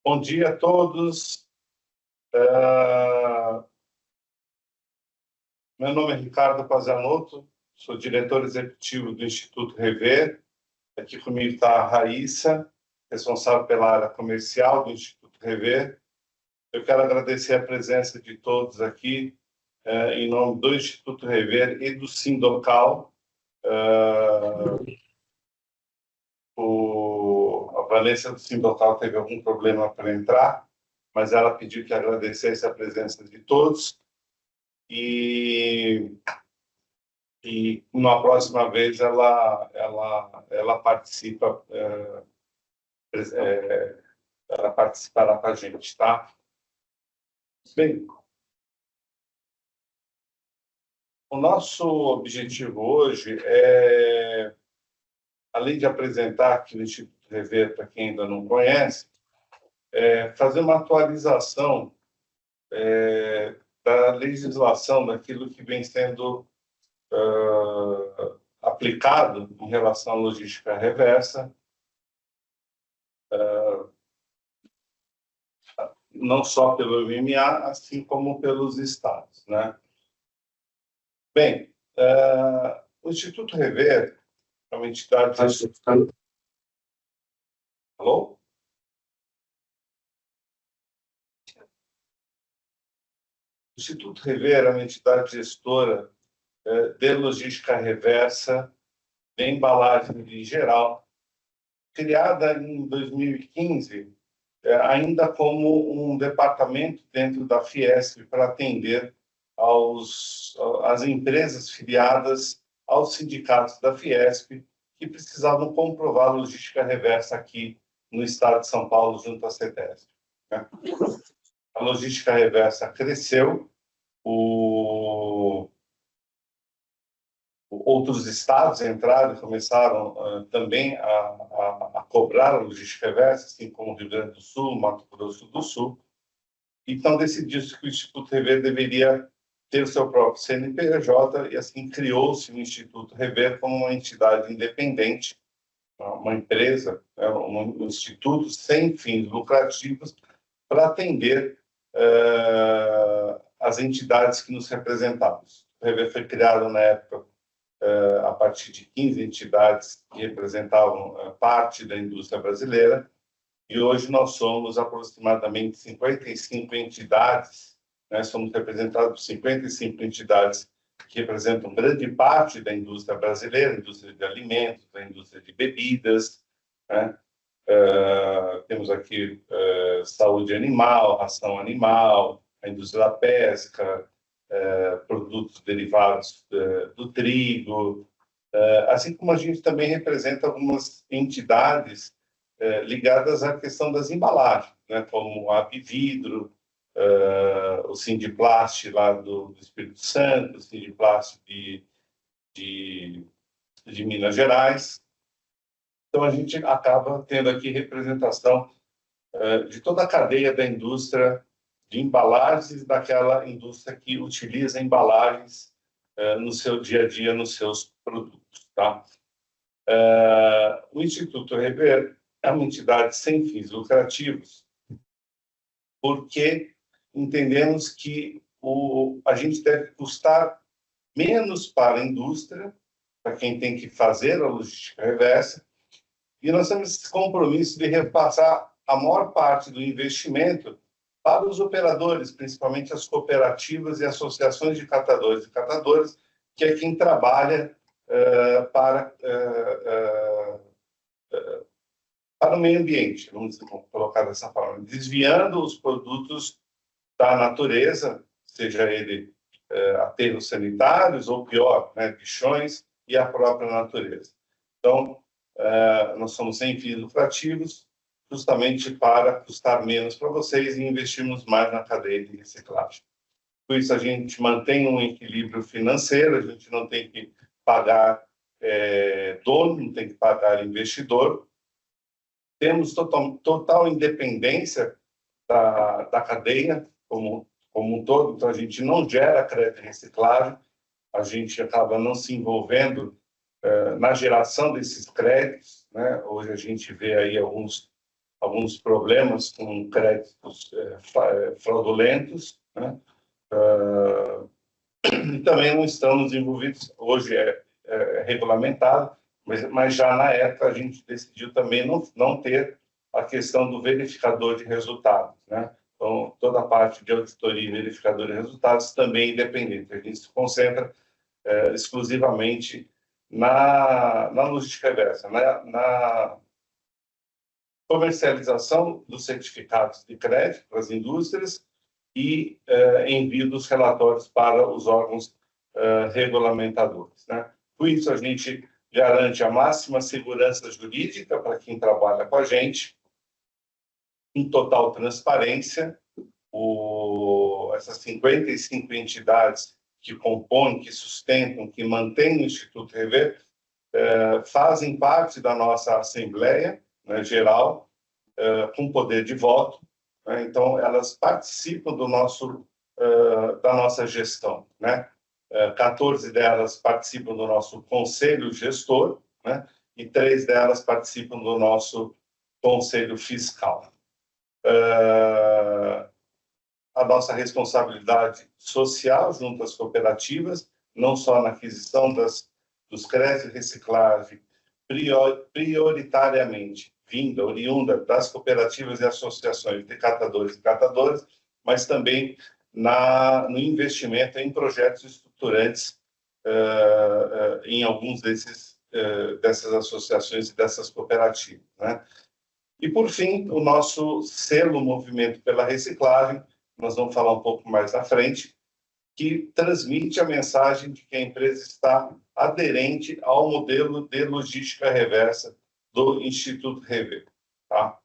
Bom dia a todos. Meu nome é Ricardo Pazanotto, sou diretor executivo do Instituto Rever. Aqui comigo está a Raíssa, responsável pela área comercial do Instituto Rever. Eu quero agradecer a presença de todos aqui, em nome do Instituto Rever e do Sindocal. A Vanessa do Sindocal teve algum problema para entrar, mas ela pediu que agradecesse a presença de todos e na próxima vez ela participa, ela participará com a gente, tá? Bem, o nosso objetivo hoje é, além de apresentar aqui no Instituto Rever, para quem ainda não conhece, fazer uma atualização da legislação, daquilo que vem sendo aplicado em relação à logística reversa, não só pelo MMA, assim como pelos estados, né? Bem, o Instituto Rever é uma entidade... Alô? O Instituto Rever é uma entidade gestora de logística reversa, de embalagem em geral, criada em 2015, ainda como um departamento dentro da Fiesp para atender às empresas filiadas aos sindicatos da Fiesp que precisavam comprovar a logística reversa aqui no estado de São Paulo, junto à CETESB, né? A logística reversa cresceu, outros estados entraram e começaram também a cobrar a logística reversa, assim como o Rio Grande do Sul, Mato Grosso do Sul. Então, decidiu-se que o Instituto Rever deveria ter o seu próprio CNPJ e, assim, criou-se o Instituto Rever como uma entidade independente, uma empresa, um instituto sem fins lucrativos para atender as entidades que nos representavam. O Rever foi criado na época a partir de 15 entidades que representavam parte da indústria brasileira, e hoje nós somos aproximadamente 55 entidades, né? Somos representados por 55 entidades que representam grande parte da indústria brasileira, indústria de alimentos, da indústria de bebidas, né? Temos aqui saúde animal, ração animal, a indústria da pesca, produtos derivados do trigo, assim como a gente também representa algumas entidades ligadas à questão das embalagens, né, como a Bividro, o Sindiplast lá do Espírito Santo, o Sindiplast de Minas Gerais. Então, a gente acaba tendo aqui representação de toda a cadeia da indústria de embalagens, daquela indústria que utiliza embalagens no seu dia a dia, nos seus produtos, tá? O Instituto Rever é uma entidade sem fins lucrativos, porque entendemos que a gente deve custar menos para a indústria, para quem tem que fazer a logística reversa, e nós temos esse compromisso de repassar a maior parte do investimento para os operadores, principalmente as cooperativas e associações de catadores e catadoras, que é quem trabalha para o meio ambiente, vamos colocar dessa forma, desviando os produtos da natureza, seja ele aterros sanitários ou pior, né, lixões e a própria natureza. Então, nós somos sem fins lucrativos, justamente para custar menos para vocês e investirmos mais na cadeia de reciclagem. Por isso, a gente mantém um equilíbrio financeiro, a gente não tem que pagar dono, não tem que pagar investidor. Temos total independência da cadeia como um todo, então a gente não gera crédito de reciclagem, a gente acaba não se envolvendo na geração desses créditos, né? Hoje a gente vê aí alguns alguns problemas com créditos fraudulentos, né? E também não estamos envolvidos, hoje é regulamentado, mas já na época a gente decidiu também não ter a questão do verificador de resultados, né? Então, toda a parte de auditoria e verificador de resultados também é independente. A gente se concentra exclusivamente na logística reversa, na comercialização dos certificados de crédito para as indústrias e envio dos relatórios para os órgãos regulamentadores, né? Com isso, a gente garante a máxima segurança jurídica para quem trabalha com a gente, em total transparência. Essas 55 entidades que compõem, que sustentam, que mantêm o Instituto Rever, fazem parte da nossa Assembleia, né, Geral, com poder de voto, né? Então, elas participam da nossa gestão, né? 14 delas participam do nosso Conselho Gestor, né? E 3 delas participam do nosso Conselho Fiscal. A nossa responsabilidade social junto às cooperativas, não só na aquisição dos créditos de reciclagem, prioritariamente oriunda das cooperativas e associações de catadores e catadoras, mas também no investimento em projetos estruturantes em alguns dessas associações e dessas cooperativas, né? E, por fim, o nosso selo Movimento pela Reciclagem, nós vamos falar um pouco mais à frente, que transmite a mensagem de que a empresa está aderente ao modelo de logística reversa do Instituto Rever, tá?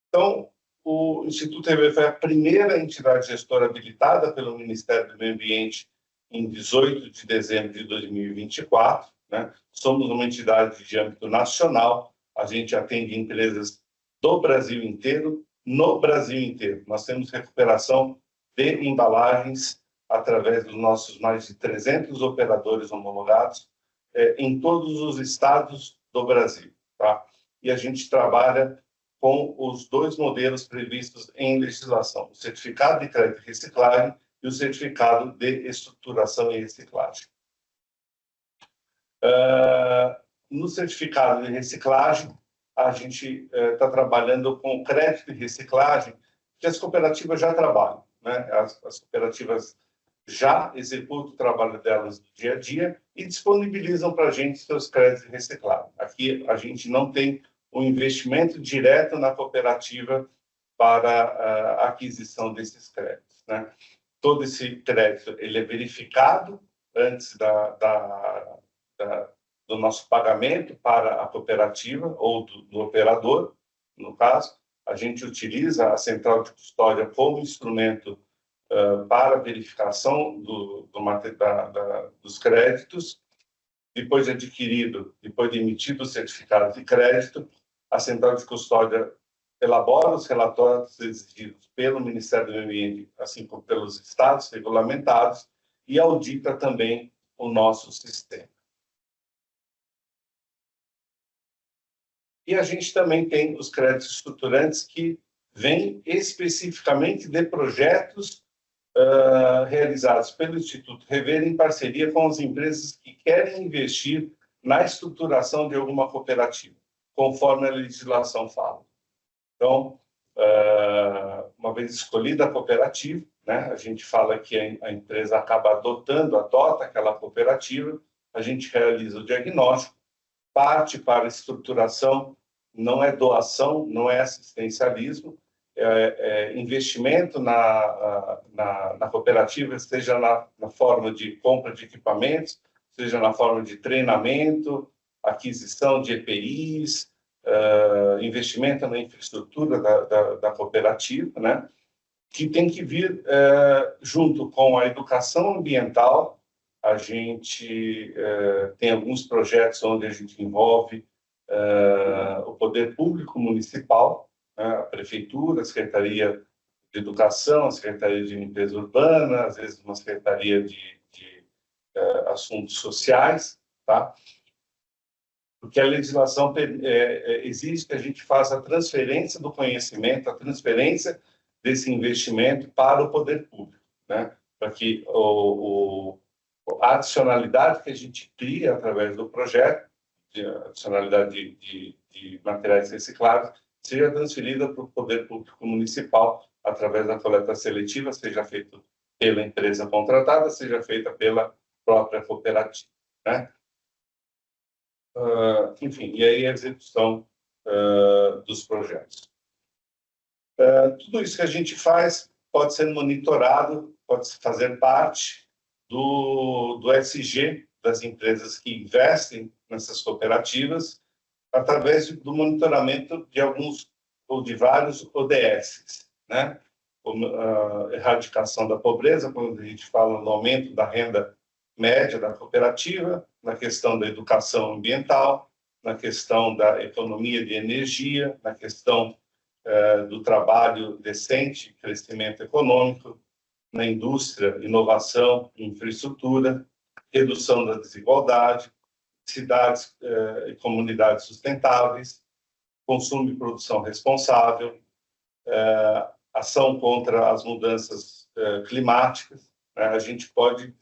Então, o Instituto Rever foi a primeira entidade gestora habilitada pelo Ministério do Meio Ambiente em 18 de dezembro de 2024, né? Somos uma entidade de âmbito nacional, a gente atende empresas do Brasil inteiro, no Brasil inteiro. Nós temos recuperação de embalagens através dos nossos mais de 300 operadores homologados em todos os estados do Brasil, tá? E a gente trabalha com os 2 modelos previstos em legislação, o certificado de crédito e reciclagem e o certificado de estruturação e reciclagem. No certificado de reciclagem, a gente está trabalhando com crédito e reciclagem, que as cooperativas já trabalham, né? As cooperativas já executam o trabalho delas no dia a dia e disponibilizam para a gente seus créditos de reciclagem. Aqui a gente não tem um investimento direto na cooperativa para a aquisição desses créditos, né? Todo esse crédito ele é verificado antes do nosso pagamento para a cooperativa ou do operador, no caso. A gente utiliza a central de custódia como instrumento para verificação dos créditos. Depois de adquirido, depois de emitido o certificado de crédito, a central de custódia elabora os relatórios exigidos pelo Ministério do Meio Ambiente, assim como pelos estados regulamentados, e audita também o nosso sistema. E a gente também tem os créditos estruturantes que vêm especificamente de projetos realizados pelo Instituto Rever em parceria com as empresas que querem investir na estruturação de alguma cooperativa, conforme a legislação fala. Então, uma vez escolhida a cooperativa, né, a gente fala que a empresa acaba adota aquela cooperativa, a gente realiza o diagnóstico, parte para a estruturação, não é doação, não é assistencialismo, investimento na cooperativa, seja na forma de compra de equipamentos, seja na forma de treinamento, aquisição de EPIs, investimento na infraestrutura da cooperativa, né? Que tem que vir junto com a educação ambiental. A gente tem alguns projetos onde a gente envolve o poder público municipal, né? A prefeitura, a Secretaria de Educação, a Secretaria de Limpeza Urbana, às vezes uma Secretaria de Assuntos Sociais, tá? porque a legislação exige que a gente faça a transferência do conhecimento, a transferência desse investimento para o poder público, né? Para que a adicionalidade que a gente cria através do projeto, de adicionalidade de materiais recicláveis, seja transferida para o poder público municipal através da coleta seletiva, seja feito pela empresa contratada, seja feita pela própria cooperativa, né? Enfim, e aí a execução dos projetos. Tudo isso que a gente faz pode ser monitorado, pode fazer parte do SG das empresas que investem nessas cooperativas, através do monitoramento de alguns ou de vários ODS, né? Como a erradicação da pobreza, quando a gente fala no aumento da renda média da cooperativa, na questão da educação ambiental, na questão da economia de energia, na questão do trabalho decente, crescimento econômico, na indústria, inovação, infraestrutura, redução da desigualdade, cidades e comunidades sustentáveis, consumo e produção responsável, ação contra as mudanças climáticas. A gente pode,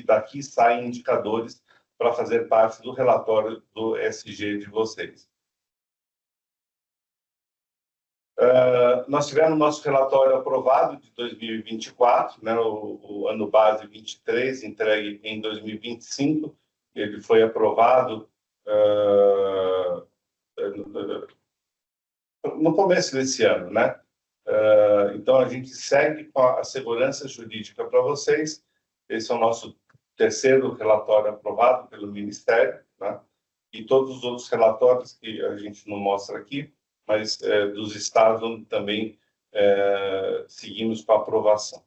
daqui saem indicadores para fazer parte do relatório do SG de vocês. Nós tivemos nosso relatório aprovado de 2024, né, o ano base 23, entregue em 2025. Ele foi aprovado no começo desse ano, né? Então, a gente segue com a segurança jurídica para vocês. Esse é o nosso terceiro relatório aprovado pelo Ministério, né? E todos os outros relatórios que a gente não mostra aqui, mas dos estados onde também seguimos com a aprovação.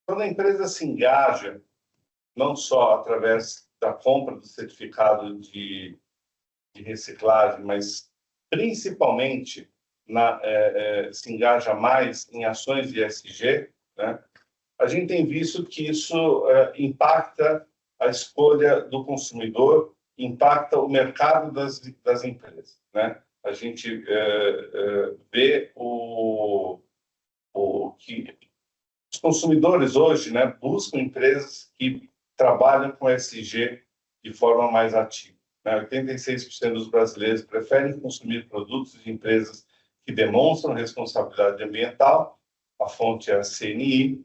Quando a empresa se engaja, não só através da compra do certificado de reciclagem, mas principalmente se engaja mais em ações de ESG, né? A gente tem visto que isso impacta a escolha do consumidor, impacta o mercado das empresas, né? A gente vê que os consumidores hoje, né, buscam empresas que trabalham com ESG de forma mais ativa, né? 86% dos brasileiros preferem consumir produtos de empresas que demonstram responsabilidade ambiental. A fonte é a CNI.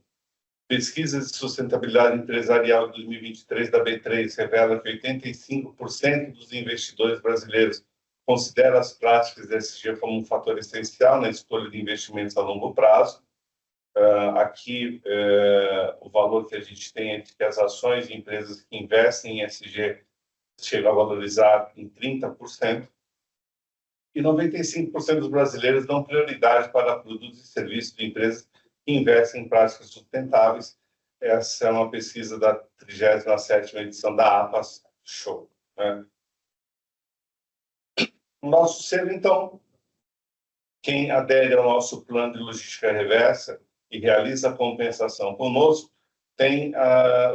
Pesquisas de sustentabilidade empresarial de 2023 da B3 revela que 85% dos investidores brasileiros consideram as práticas de ESG como um fator essencial na escolha de investimentos a longo prazo. Aqui, o valor que a gente tem é que as ações de empresas que investem em ESG chegam a valorizar em 30%. E 95% dos brasileiros dão prioridade para produtos e serviços de empresas que investem em práticas sustentáveis. Essa é uma pesquisa da 37ª edição da APAS Show, né? O nosso selo, então, quem adere ao nosso plano de logística reversa e realiza a compensação conosco, tem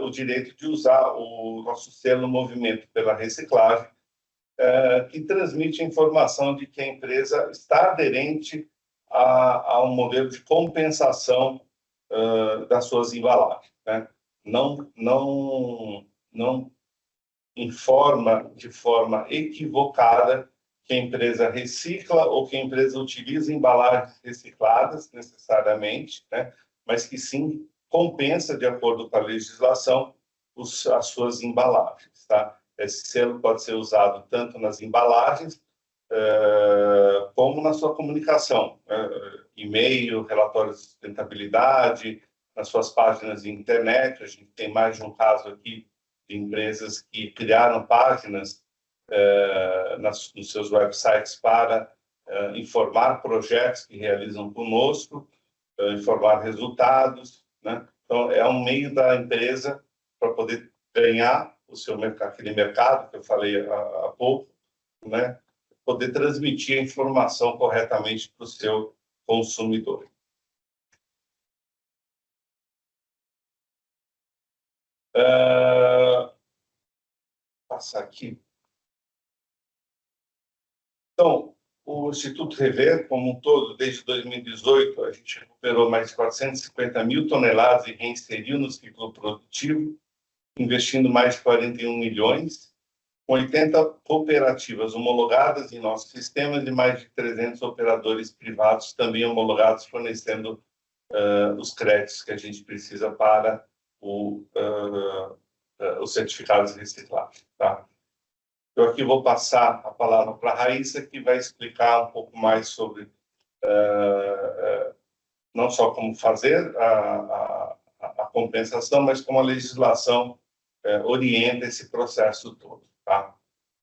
o direito de usar o nosso selo Movimento pela Reciclagem, que transmite a informação de que a empresa está aderente a um modelo de compensação das suas embalagens, né? Não informa de forma equivocada que a empresa recicla ou que a empresa utiliza embalagens recicladas necessariamente, né? Mas que sim compensa, de acordo com a legislação, as suas embalagens, tá? Esse selo pode ser usado tanto nas embalagens como na sua comunicação, e-mail, relatórios de sustentabilidade, nas suas páginas de internet. A gente tem mais de um caso aqui de empresas que criaram páginas nos seus websites para informar projetos que realizam conosco, informar resultados, né? Então, é um meio da empresa para poder ganhar aquele mercado que eu falei há pouco, né? Poder transmitir a informação corretamente para o seu consumidor. Vou passar aqui. Então, o Instituto Rever, como um todo, desde 2018, a gente recuperou mais de 450 mil toneladas e reinseriu no ciclo produtivo, investindo mais de 41 milhões, com 80 cooperativas homologadas em nossos sistemas e mais de 300 operadores privados também homologados, fornecendo os créditos que a gente precisa para os certificados de reciclagem. Tá? Eu aqui vou passar a palavra para a Raíssa, que vai explicar um pouco mais sobre não só como fazer a compensação, mas como a legislação orienta esse processo todo. Tá?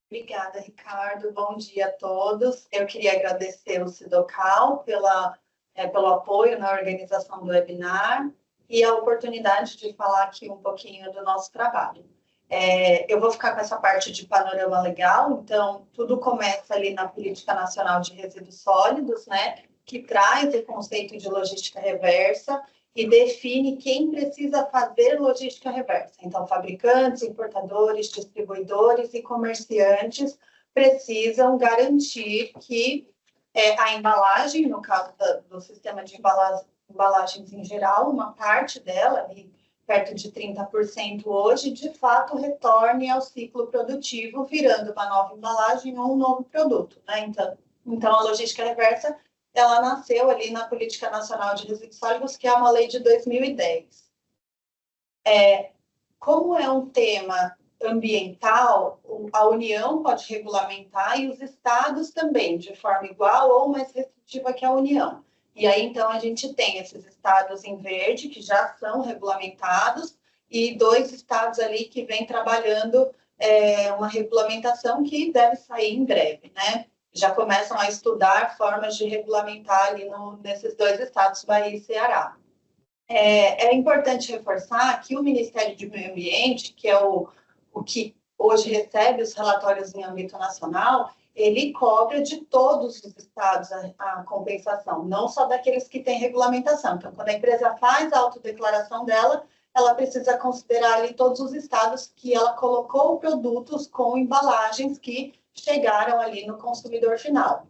Obrigada, Ricardo. Bom dia a todos. Eu queria agradecer o Sidocal pelo apoio na organização do webinar e a oportunidade de falar aqui um pouquinho do nosso trabalho. Eu vou ficar com essa parte de panorama legal, então tudo começa ali na Política Nacional de Resíduos Sólidos, né, que traz o conceito de logística reversa e define quem precisa fazer logística reversa. Então, fabricantes, importadores, distribuidores e comerciantes precisam garantir que a embalagem, no caso do sistema de embalagens em geral, uma parte dela, ali, perto de 30% hoje, de fato retorne ao ciclo produtivo, virando uma nova embalagem ou um novo produto. Né? Então, a logística reversa ela nasceu ali na Política Nacional de Resíduos Sólidos, que é uma lei de 2010. Como é um tema ambiental, a União pode regulamentar e os estados também, de forma igual ou mais restritiva que a União. E aí, então, a gente tem esses estados em verde, que já são regulamentados, e 2 estados ali que vêm trabalhando uma regulamentação que deve sair em breve, né? Já começam a estudar formas de regulamentar ali nesses 2 estados, Bahia e Ceará. É importante reforçar que o Ministério do Meio Ambiente, que é o que hoje recebe os relatórios em âmbito nacional, ele cobra de todos os estados a compensação, não só daqueles que têm regulamentação. Então, quando a empresa faz a autodeclaração dela, ela precisa considerar ali todos os estados que ela colocou produtos com embalagens que chegaram ali no consumidor final.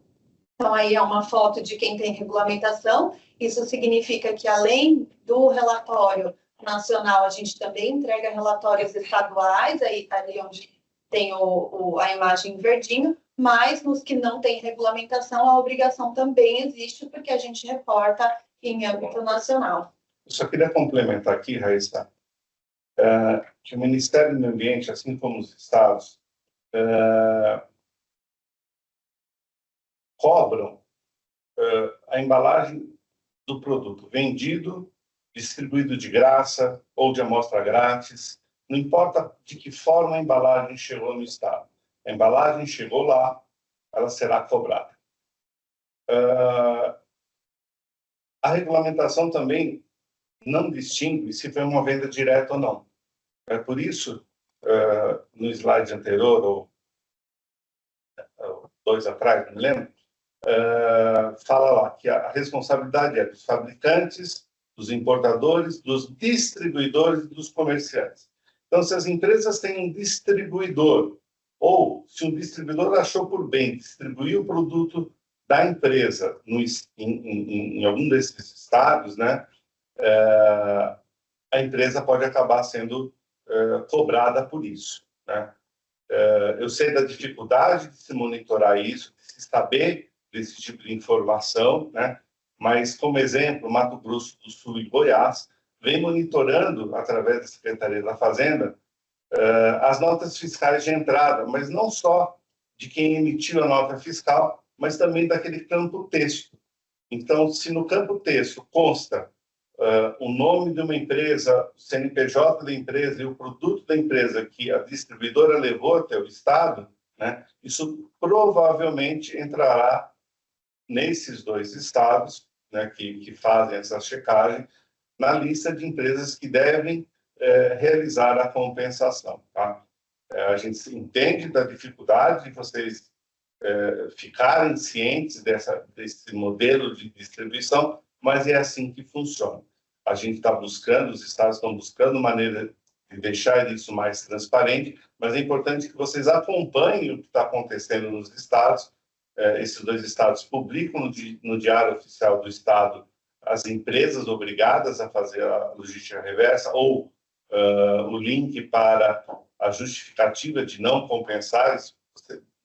Então, aí é uma foto de quem tem regulamentação. Isso significa que, além do relatório nacional, a gente também entrega relatórios estaduais, ali onde tem a imagem verdinho, mas nos que não tem regulamentação, a obrigação também existe, porque a gente reporta em âmbito nacional. Eu só queria complementar aqui, Raíssa, que o Ministério do Meio Ambiente, assim como os estados, cobram a embalagem do produto vendido, distribuído de graça ou de amostra grátis, não importa de que forma a embalagem chegou no estado. A embalagem chegou lá, ela será cobrada. A regulamentação também não distingue se foi uma venda direta ou não. Por isso, no slide anterior, ou 2 atrás, não me lembro, fala lá que a responsabilidade é dos fabricantes, dos importadores, dos distribuidores e dos comerciantes. Então, se as empresas têm um distribuidor, ou se um distribuidor achou por bem distribuir o produto da empresa em algum desses estados, né, a empresa pode acabar sendo cobrada por isso. Né? Eu sei da dificuldade de se monitorar isso, de se saber desse tipo de informação, né? Mas, como exemplo, Mato Grosso do Sul e Goiás vem monitorando, através da Secretaria da Fazenda, as notas fiscais de entrada, mas não só de quem emitiu a nota fiscal, mas também daquele campo texto. Então, se no campo texto consta o nome de uma empresa, o CNPJ da empresa e o produto da empresa que a distribuidora levou até o Estado, né, isso provavelmente entrará nesses 2 estados, né, que fazem essa checagem, na lista de empresas que devem realizar a compensação. Tá? A gente entende da dificuldade de vocês ficarem cientes desse modelo de distribuição, mas é assim que funciona. A gente está buscando, os estados estão buscando maneira de deixar isso mais transparente, mas é importante que vocês acompanhem o que está acontecendo nos estados. Esses 2 estados publicam no Diário Oficial do Estado as empresas obrigadas a fazer a logística reversa ou o link para a justificativa de não compensar. Isso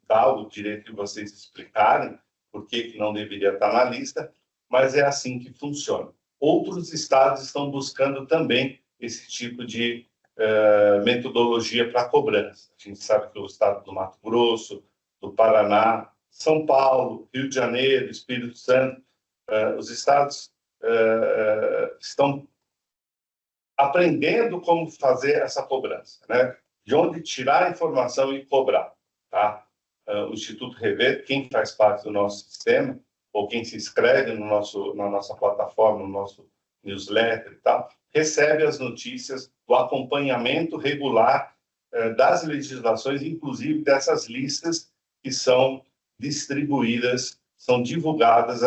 dá o direito de vocês explicarem por que não deveria estar na lista, mas é assim que funciona. Outros estados estão buscando também esse tipo de metodologia para cobrança. A gente sabe que o estado do Mato Grosso, do Paraná, São Paulo, Rio de Janeiro, Espírito Santo, os estados estão aprendendo como fazer essa cobrança, né? De onde tirar a informação e cobrar, tá? O Instituto Rever, quem faz parte do nosso sistema, ou quem se inscreve na nossa plataforma, no nosso newsletter e tal, recebe as notícias, o acompanhamento regular das legislações, inclusive dessas listas que são distribuídas, são divulgadas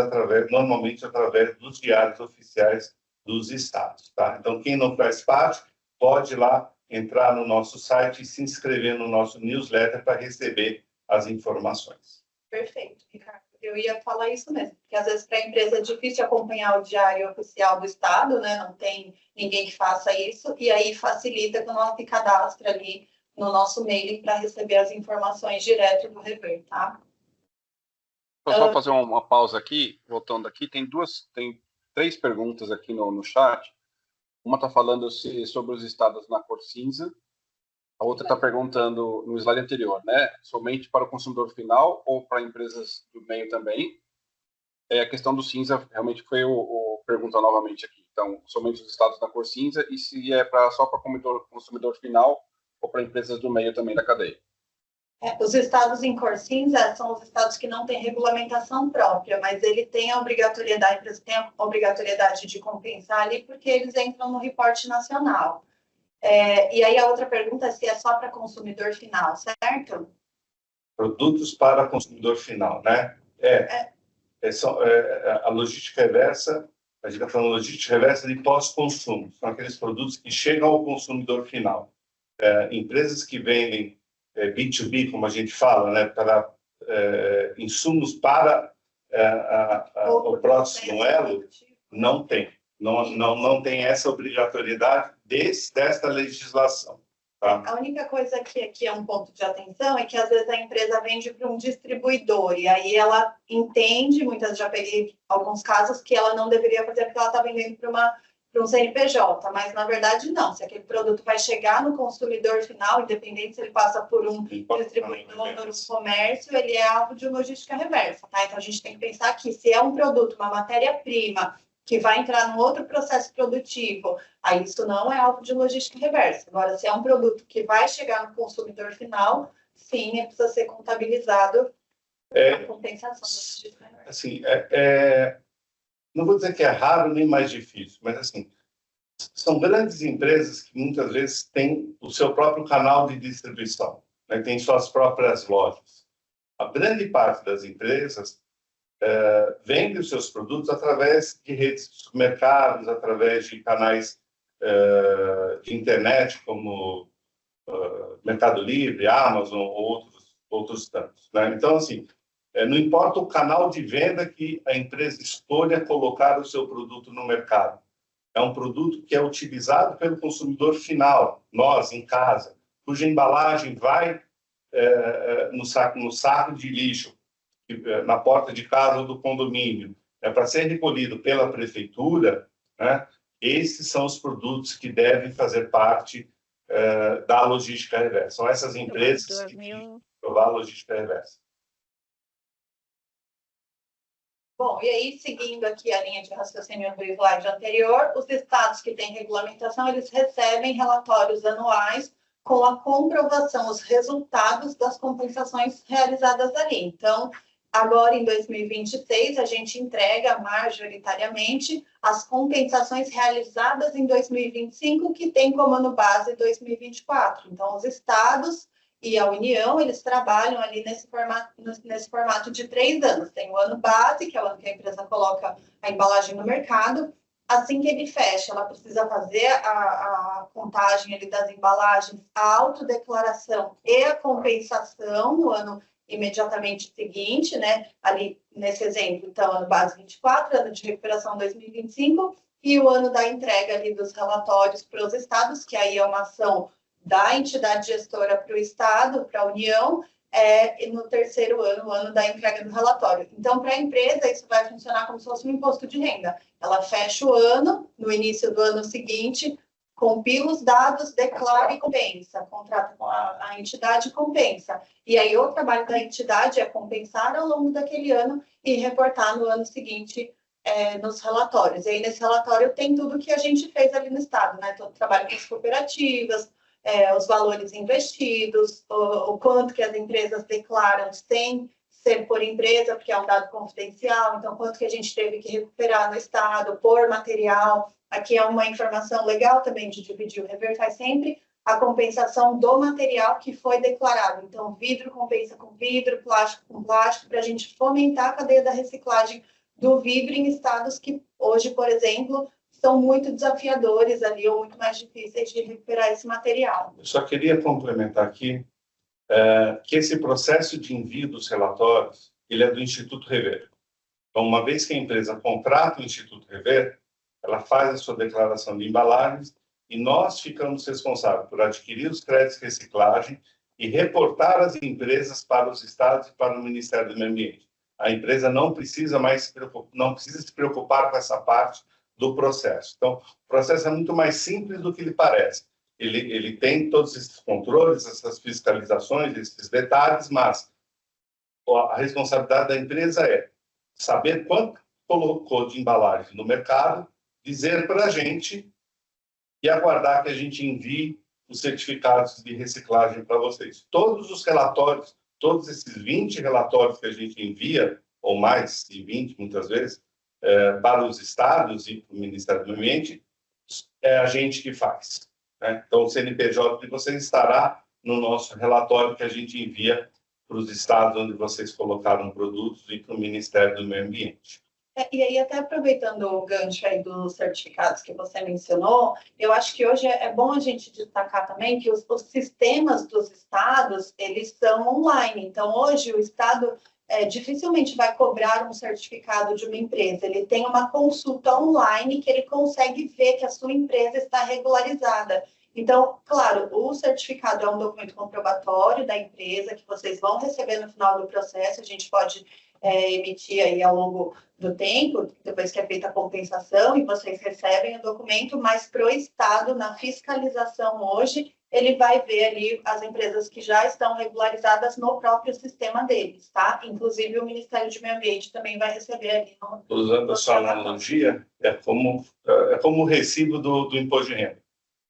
normalmente através dos diários oficiais dos estados, tá? Então, quem não faz parte, pode ir lá entrar no nosso site e se inscrever no nosso newsletter para receber as informações. Perfeito, Ricardo. Eu ia falar isso mesmo, porque às vezes para a empresa é difícil acompanhar o diário oficial do estado, né? Não tem ninguém que faça isso, e aí facilita quando ela se cadastra ali no nosso mailing para receber as informações direto do Rever, tá? Vou só fazer uma pausa aqui, voltando aqui, tem 3 perguntas aqui no chat. Uma está falando sobre os estados na cor cinza, a outra está perguntando no slide anterior, né? Somente para o consumidor final ou para empresas do meio também? A questão do cinza realmente foi o pergunta novamente aqui. Então, somente os estados na cor cinza e se é só para o consumidor final ou para empresas do meio também da cadeia. Os estados em cor cinza são os estados que não têm regulamentação própria, mas ele tem a obrigatoriedade, a empresa tem a obrigatoriedade de compensar ali porque eles entram no reporte nacional. E aí a outra pergunta é se é só para consumidor final, certo? Produtos para consumidor final, né? A logística reversa, a gente está falando logística reversa de pós-consumo, são aqueles produtos que chegam ao consumidor final. Empresas que vendem B2B, como a gente fala, né, para insumos para o próximo elo, não tem. Não tem essa obrigatoriedade desta legislação. Tá? A única coisa que aqui é um ponto de atenção é que, às vezes, a empresa vende para um distribuidor e aí ela entende, já peguei alguns casos, que ela não deveria fazer porque ela está vendendo para um CNPJ, mas, na verdade, não. Se aquele produto vai chegar no consumidor final, independente se ele passa por um distribuidor ou um comércio, ele é alvo de logística reversa. Tá? Então, a gente tem que pensar que se é um produto, uma matéria-prima, que vai entrar num outro processo produtivo, aí isso não é alvo de logística reversa. Agora, se é um produto que vai chegar no consumidor final, sim, ele precisa ser contabilizado a compensação da logística reversa. Assim, não vou dizer que é raro nem mais difícil, mas assim, são grandes empresas que muitas vezes têm o seu próprio canal de distribuição, né? Tem suas próprias lojas. A grande parte das empresas vende os seus produtos através de redes de supermercados, através de canais de internet, como Mercado Livre, Amazon, ou outros tantos, né? Então, assim, não importa o canal de venda que a empresa escolha colocar o seu produto no mercado. É um produto que é utilizado pelo consumidor final, nós, em casa, cuja embalagem vai no saco de lixo, na porta de casa ou do condomínio, para ser recolhido pela prefeitura, né? Esses são os produtos que devem fazer parte da logística reversa. São essas empresas que têm que provar a logística reversa. Bom, e aí, seguindo aqui a linha de raciocínio do slide anterior, os estados que têm regulamentação, eles recebem relatórios anuais com a comprovação, os resultados das compensações realizadas ali. Então, agora, em 2026, a gente entrega majoritariamente as compensações realizadas em 2025, que tem como ano base 2024. Então, os estados e a União, eles trabalham ali nesse formato de 3 anos. Tem o ano base, que é o ano que a empresa coloca a embalagem no mercado, assim que ele fecha, ela precisa fazer a contagem ali das embalagens, a autodeclaração e a compensação no ano imediatamente seguinte, né? Ali nesse exemplo, então, ano base 24, ano de recuperação 2025, e o ano da entrega ali dos relatórios para os estados, que aí é uma ação da entidade gestora para o estado, para a União, e no terceiro ano, o ano da entrega do relatório. Então, para a empresa, isso vai funcionar como se fosse um imposto de renda. Ela fecha o ano, no início do ano seguinte, compila os dados, declara e compensa, contrata com a entidade e compensa. E aí o trabalho da entidade é compensar ao longo daquele ano e reportar no ano seguinte nos relatórios. E aí nesse relatório tem tudo que a gente fez ali no estado, né? Todo o trabalho com as cooperativas, os valores investidos, o quanto que as empresas declaram sem ser por empresa, porque é um dado confidencial, então quanto que a gente teve que recuperar no estado por material. Aqui é uma informação legal também de dividir o rever, faz sempre a compensação do material que foi declarado. Então, vidro compensa com vidro, plástico com plástico, para a gente fomentar a cadeia da reciclagem do vidro em estados que hoje, por exemplo, são muito desafiadores ali, ou muito mais difíceis de recuperar esse material. Eu só queria complementar aqui que esse processo de envio dos relatórios, ele é do Instituto Rever. Então, uma vez que a empresa contrata o Instituto Rever, ela faz a sua declaração de embalagens e nós ficamos responsáveis por adquirir os créditos de reciclagem e reportar as empresas para os estados e para o Ministério do Meio Ambiente. A empresa não precisa se preocupar com essa parte do processo. Então, o processo é muito mais simples do que ele parece. Ele tem todos esses controles, essas fiscalizações, esses detalhes, mas a responsabilidade da empresa é saber quanto colocou de embalagem no mercado, dizer para a gente e aguardar que a gente envie os certificados de reciclagem para vocês. Todos os relatórios, todos esses 20 relatórios que a gente envia, ou mais de 20 muitas vezes, para os estados e para o Ministério do Meio Ambiente, é a gente que faz. Né? Então, o CNPJ de vocês estará no nosso relatório que a gente envia para os estados onde vocês colocaram produtos e para o Ministério do Meio Ambiente. E aí, até aproveitando o gancho aí dos certificados que você mencionou, eu acho que hoje é bom a gente destacar também que os sistemas dos estados, eles são online. Então, hoje, o estado dificilmente vai cobrar um certificado de uma empresa. Ele tem uma consulta online que ele consegue ver que a sua empresa está regularizada. Então, claro, o certificado é um documento comprobatório da empresa que vocês vão receber no final do processo. A gente pode emitir aí ao longo do tempo, depois que é feita a compensação, e vocês recebem o documento, mas para o Estado, na fiscalização hoje, ele vai ver ali as empresas que já estão regularizadas no próprio sistema deles, tá? Inclusive o Ministério do Meio Ambiente também vai receber ali. Usando a sua analogia, é como o recibo do imposto de renda.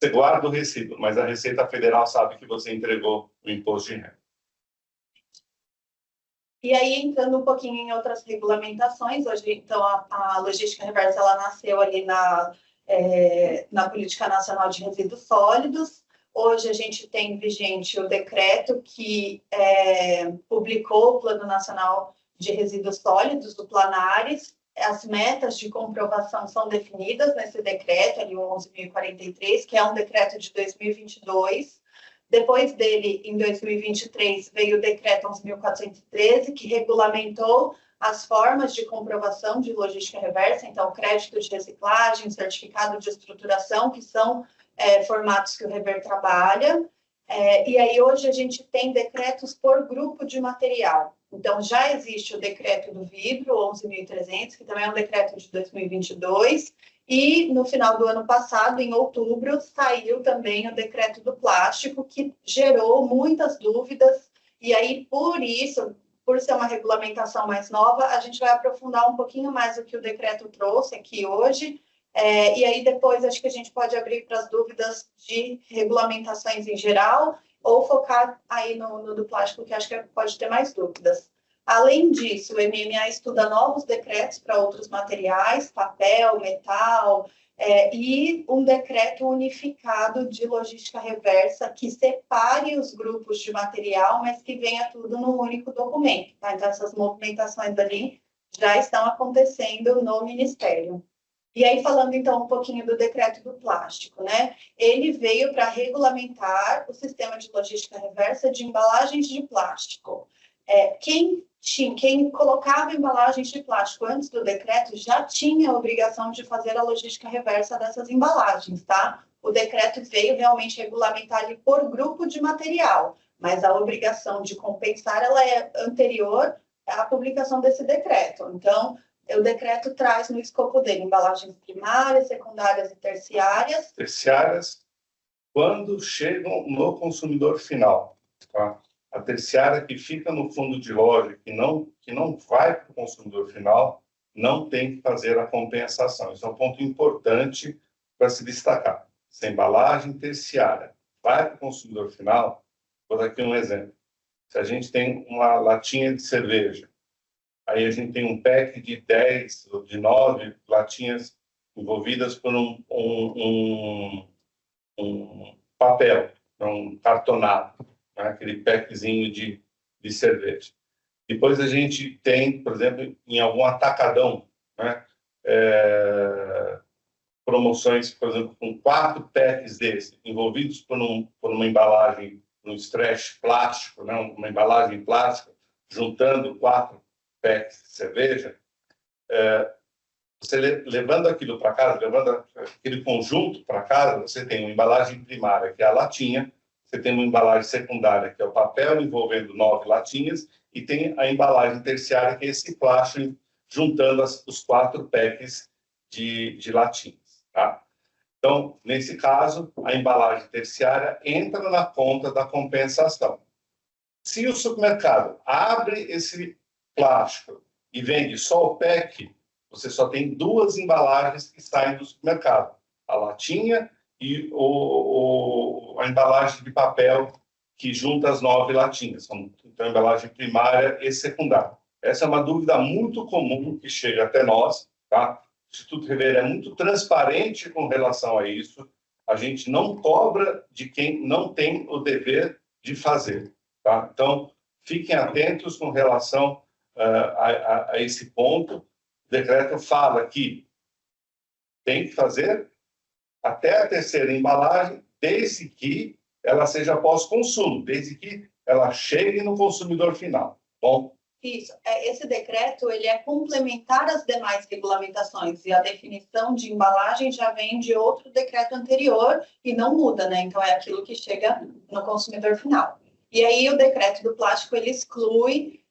Você guarda o recibo, mas a Receita Federal sabe que você entregou o imposto de renda. E aí, entrando um pouquinho em outras regulamentações, hoje, então, a logística reversa, ela nasceu ali na Política Nacional de Resíduos Sólidos. Hoje, a gente tem vigente o decreto que publicou o Plano Nacional de Resíduos Sólidos, do Planares. As metas de comprovação são definidas nesse decreto, ali o 11.043, que é um decreto de 2022. Depois dele, em 2023, veio o decreto 11.413, que regulamentou as formas de comprovação de logística reversa, então, crédito de reciclagem, certificado de estruturação, que são formatos que o Rever trabalha. E aí, hoje, a gente tem decretos por grupo de material. Então, já existe o decreto do vidro, 11.300, que também é um decreto de 2022, e no final do ano passado, em outubro, saiu também o decreto do plástico, que gerou muitas dúvidas, e aí, por isso, por ser uma regulamentação mais nova, a gente vai aprofundar um pouquinho mais o que o decreto trouxe aqui hoje, e aí depois acho que a gente pode abrir para as dúvidas de regulamentações em geral, ou focar aí no do plástico, que acho que pode ter mais dúvidas. Além disso, o MMA estuda novos decretos para outros materiais, papel, metal, e um decreto unificado de logística reversa que separe os grupos de material, mas que venha tudo num único documento. Tá? Então, essas movimentações ali já estão acontecendo no Ministério. E aí, falando então um pouquinho do decreto do plástico, né? Ele veio para regulamentar o sistema de logística reversa de embalagens de plástico. Quem colocava embalagens de plástico antes do decreto já tinha a obrigação de fazer a logística reversa dessas embalagens, tá? O decreto veio realmente regulamentar ali por grupo de material, mas a obrigação de compensar ela é anterior à publicação desse decreto. Então, o decreto traz no escopo dele embalagens primárias, secundárias e terciárias. Terciárias, quando chegam no consumidor final, tá? A terciária que fica no fundo de loja, que não vai para o consumidor final, não tem que fazer a compensação. Isso é um ponto importante para se destacar. Se a embalagem terciária vai para o consumidor final, vou dar aqui um exemplo. Se a gente tem uma latinha de cerveja, aí a gente tem um pack de 10 ou de 9 latinhas envolvidas por um papel, um cartonado, né? Aquele packzinho de cerveja. Depois a gente tem, por exemplo, em algum atacadão, né? Promoções, por exemplo, com 4 packs desses, envolvidos por uma embalagem, um stretch plástico, né? Uma embalagem plástica, juntando 4 packs de cerveja, você levando aquilo para casa, levando aquele conjunto para casa, você tem uma embalagem primária, que é a latinha, você tem uma embalagem secundária, que é o papel envolvendo 9 latinhas, e tem a embalagem terciária, que é esse plástico, juntando os 4 packs de latinhas. Tá? Então, nesse caso, a embalagem terciária entra na conta da compensação. Se o supermercado abre esse plástico e vende só o pack, você só tem 2 embalagens que saem do supermercado. A latinha e a embalagem de papel que junta as 9 latinhas. Então, a embalagem primária e secundária. Essa é uma dúvida muito comum que chega até nós. Tá? O Instituto Revere é muito transparente com relação a isso. A gente não cobra de quem não tem o dever de fazer. Tá? Então, fiquem atentos com relação a esse ponto. O decreto fala que tem que fazer até a terceira embalagem, desde que ela seja pós-consumo, desde que ela chegue no consumidor final. Bom? Isso. Esse decreto ele é complementar às demais regulamentações e a definição de embalagem já vem de outro decreto anterior e não muda, né? Então, é aquilo que chega no consumidor final. E aí, o decreto do plástico ele exclui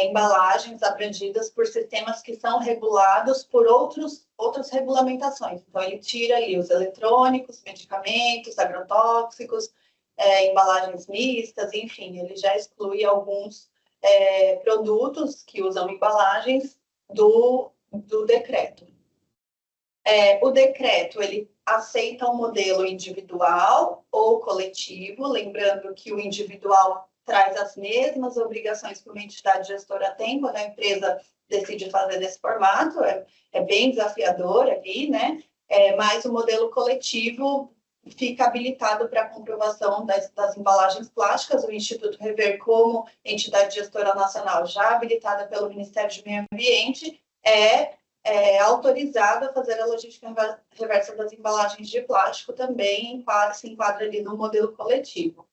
embalagens abrangidas por sistemas que são regulados por outras regulamentações. Então, ele tira ali os eletrônicos, medicamentos, agrotóxicos, embalagens mistas, enfim, ele já exclui alguns produtos que usam embalagens do decreto. O decreto, ele aceita um modelo individual ou coletivo, lembrando que o individual traz as mesmas obrigações que uma entidade gestora tem quando a empresa decide fazer desse formato, é bem desafiador ali, né? Mas o modelo coletivo fica habilitado para a comprovação das embalagens plásticas. O Instituto Rever, como entidade gestora nacional já habilitada pelo Ministério do Meio Ambiente, é autorizado a fazer a logística reversa das embalagens de plástico também, se enquadra ali no modelo coletivo.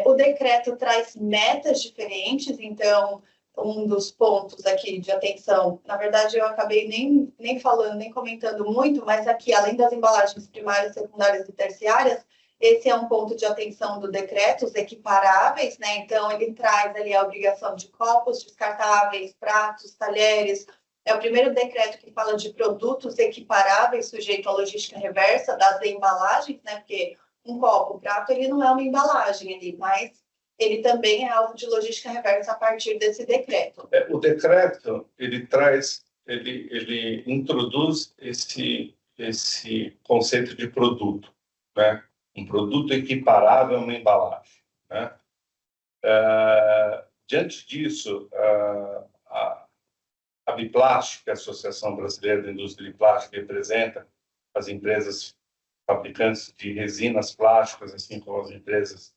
O decreto traz metas diferentes, então, um dos pontos aqui de atenção, na verdade, eu acabei nem falando, nem comentando muito, mas aqui, além das embalagens primárias, secundárias e terciárias, esse é um ponto de atenção do decreto, os equiparáveis, né? Então, ele traz ali a obrigação de copos descartáveis, pratos, talheres. É o primeiro decreto que fala de produtos equiparáveis sujeitos à logística reversa das embalagens, né? Porque um copo, um prato, ele não é uma embalagem ali, mas ele também é alvo de logística reversa a partir desse decreto. O decreto, ele introduz esse conceito de produto, né? Um produto equiparável a uma embalagem, né? Diante disso, a Biplástica, a Associação Brasileira da Indústria de Plástico, representa as empresas fabricantes de resinas plásticas, assim como as empresas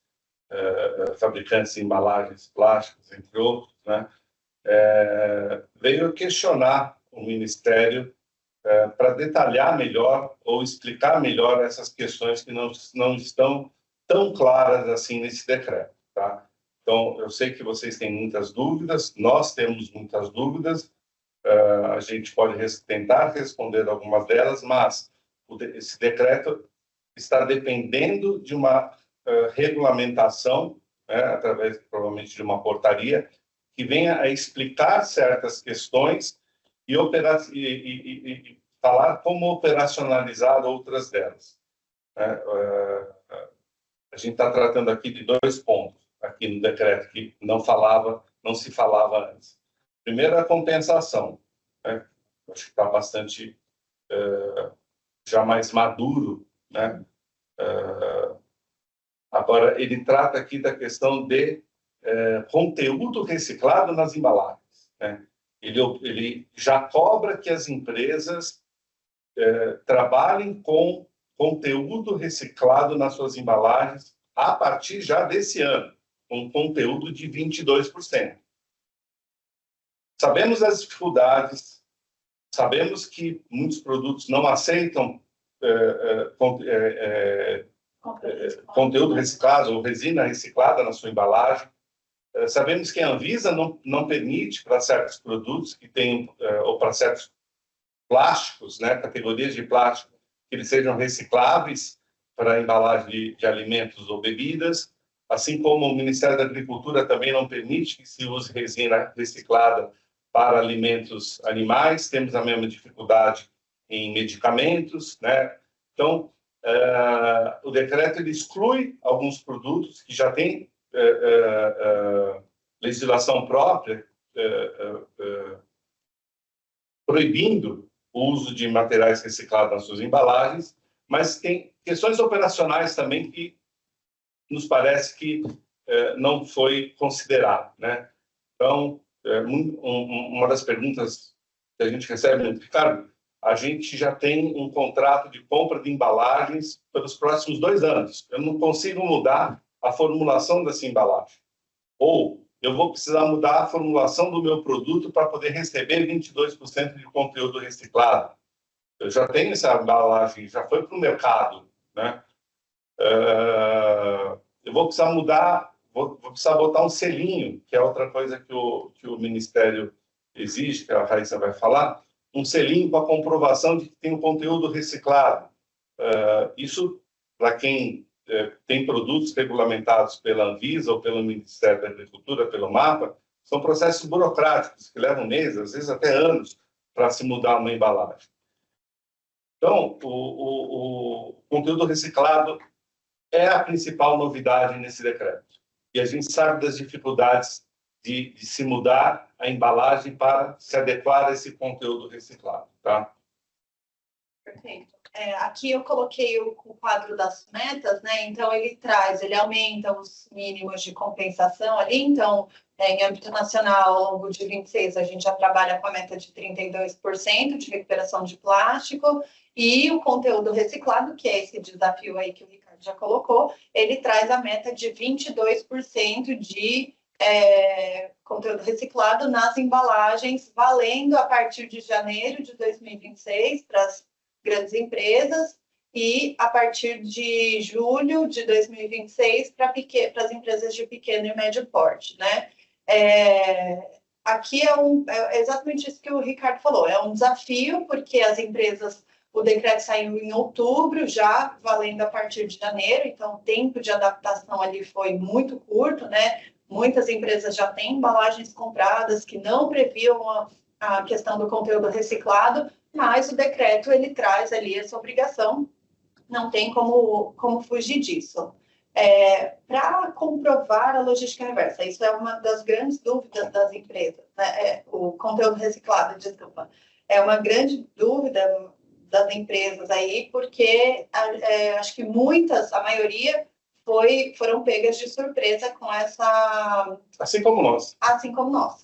fabricantes de embalagens plásticas, entre outros, né? Veio questionar o Ministério para detalhar melhor ou explicar melhor essas questões que não estão tão claras assim nesse decreto, tá? Então, eu sei que vocês têm muitas dúvidas, nós temos muitas dúvidas, a gente pode tentar responder algumas delas, mas esse decreto está dependendo de uma regulamentação, né, através, provavelmente, de uma portaria, que venha a explicar certas questões e falar como operacionalizar outras delas, né? A gente está tratando aqui de 2 pontos, aqui no decreto, que não se falava antes. Primeiro, a compensação, né? Acho que está bastante já mais maduro, né? Agora, ele trata aqui da questão de conteúdo reciclado nas embalagens, né? Ele já cobra que as empresas trabalhem com conteúdo reciclado nas suas embalagens a partir já desse ano, com conteúdo de 22%. Sabemos das dificuldades, sabemos que muitos produtos não aceitam conteúdo reciclado ou resina reciclada na sua embalagem. Sabemos que a Anvisa não permite para certos produtos que tenham, ou para certos plásticos, né, categorias de plástico, que eles sejam recicláveis para embalagem de alimentos ou bebidas, assim como o Ministério da Agricultura também não permite que se use resina reciclada para alimentos animais. Temos a mesma dificuldade em medicamentos, né? Então, o decreto ele exclui alguns produtos que já têm legislação própria proibindo o uso de materiais reciclados nas suas embalagens, mas tem questões operacionais também que nos parece que não foi considerado, né? Então, uma das perguntas que a gente recebe muito, Ricardo, a gente já tem um contrato de compra de embalagens pelos próximos 2 anos. Eu não consigo mudar a formulação dessa embalagem. Ou eu vou precisar mudar a formulação do meu produto para poder receber 22% de conteúdo reciclado. Eu já tenho essa embalagem, já foi para o mercado, né? Eu vou precisar mudar, vou precisar botar um selinho, que é outra coisa que o Ministério exige, que a Raíssa vai falar, um selinho com a comprovação de que tem um conteúdo reciclado. Isso, para quem tem produtos regulamentados pela Anvisa ou pelo Ministério da Agricultura, pelo MAPA, são processos burocráticos que levam meses, às vezes até anos, para se mudar uma embalagem. Então, o conteúdo reciclado é a principal novidade nesse decreto. E a gente sabe das dificuldades de se mudar a embalagem para se adequar a esse conteúdo reciclado, tá? Perfeito. Aqui eu coloquei o quadro das metas, né? Então ele aumenta os mínimos de compensação ali. Então, em âmbito nacional, ao longo de 26, a gente já trabalha com a meta de 32% de recuperação de plástico, e o conteúdo reciclado, que é esse desafio aí que o Ricardo já colocou, ele traz a meta de 22% de conteúdo reciclado nas embalagens, valendo a partir de janeiro de 2026 para as grandes empresas e a partir de julho de 2026 para as empresas de pequeno e médio porte, né? Aqui é exatamente isso que o Ricardo falou, é um desafio, porque as empresas, o decreto saiu em outubro, já valendo a partir de janeiro, então o tempo de adaptação ali foi muito curto, né? Muitas empresas já têm embalagens compradas que não previam a questão do conteúdo reciclado, mas o decreto ele traz ali essa obrigação, não tem como fugir disso. Para comprovar a logística reversa, isso é uma das grandes dúvidas das empresas, né? O conteúdo reciclado, desculpa, é uma grande dúvida das empresas aí, porque acho que a maioria foram pegas de surpresa com essa... Assim como nós,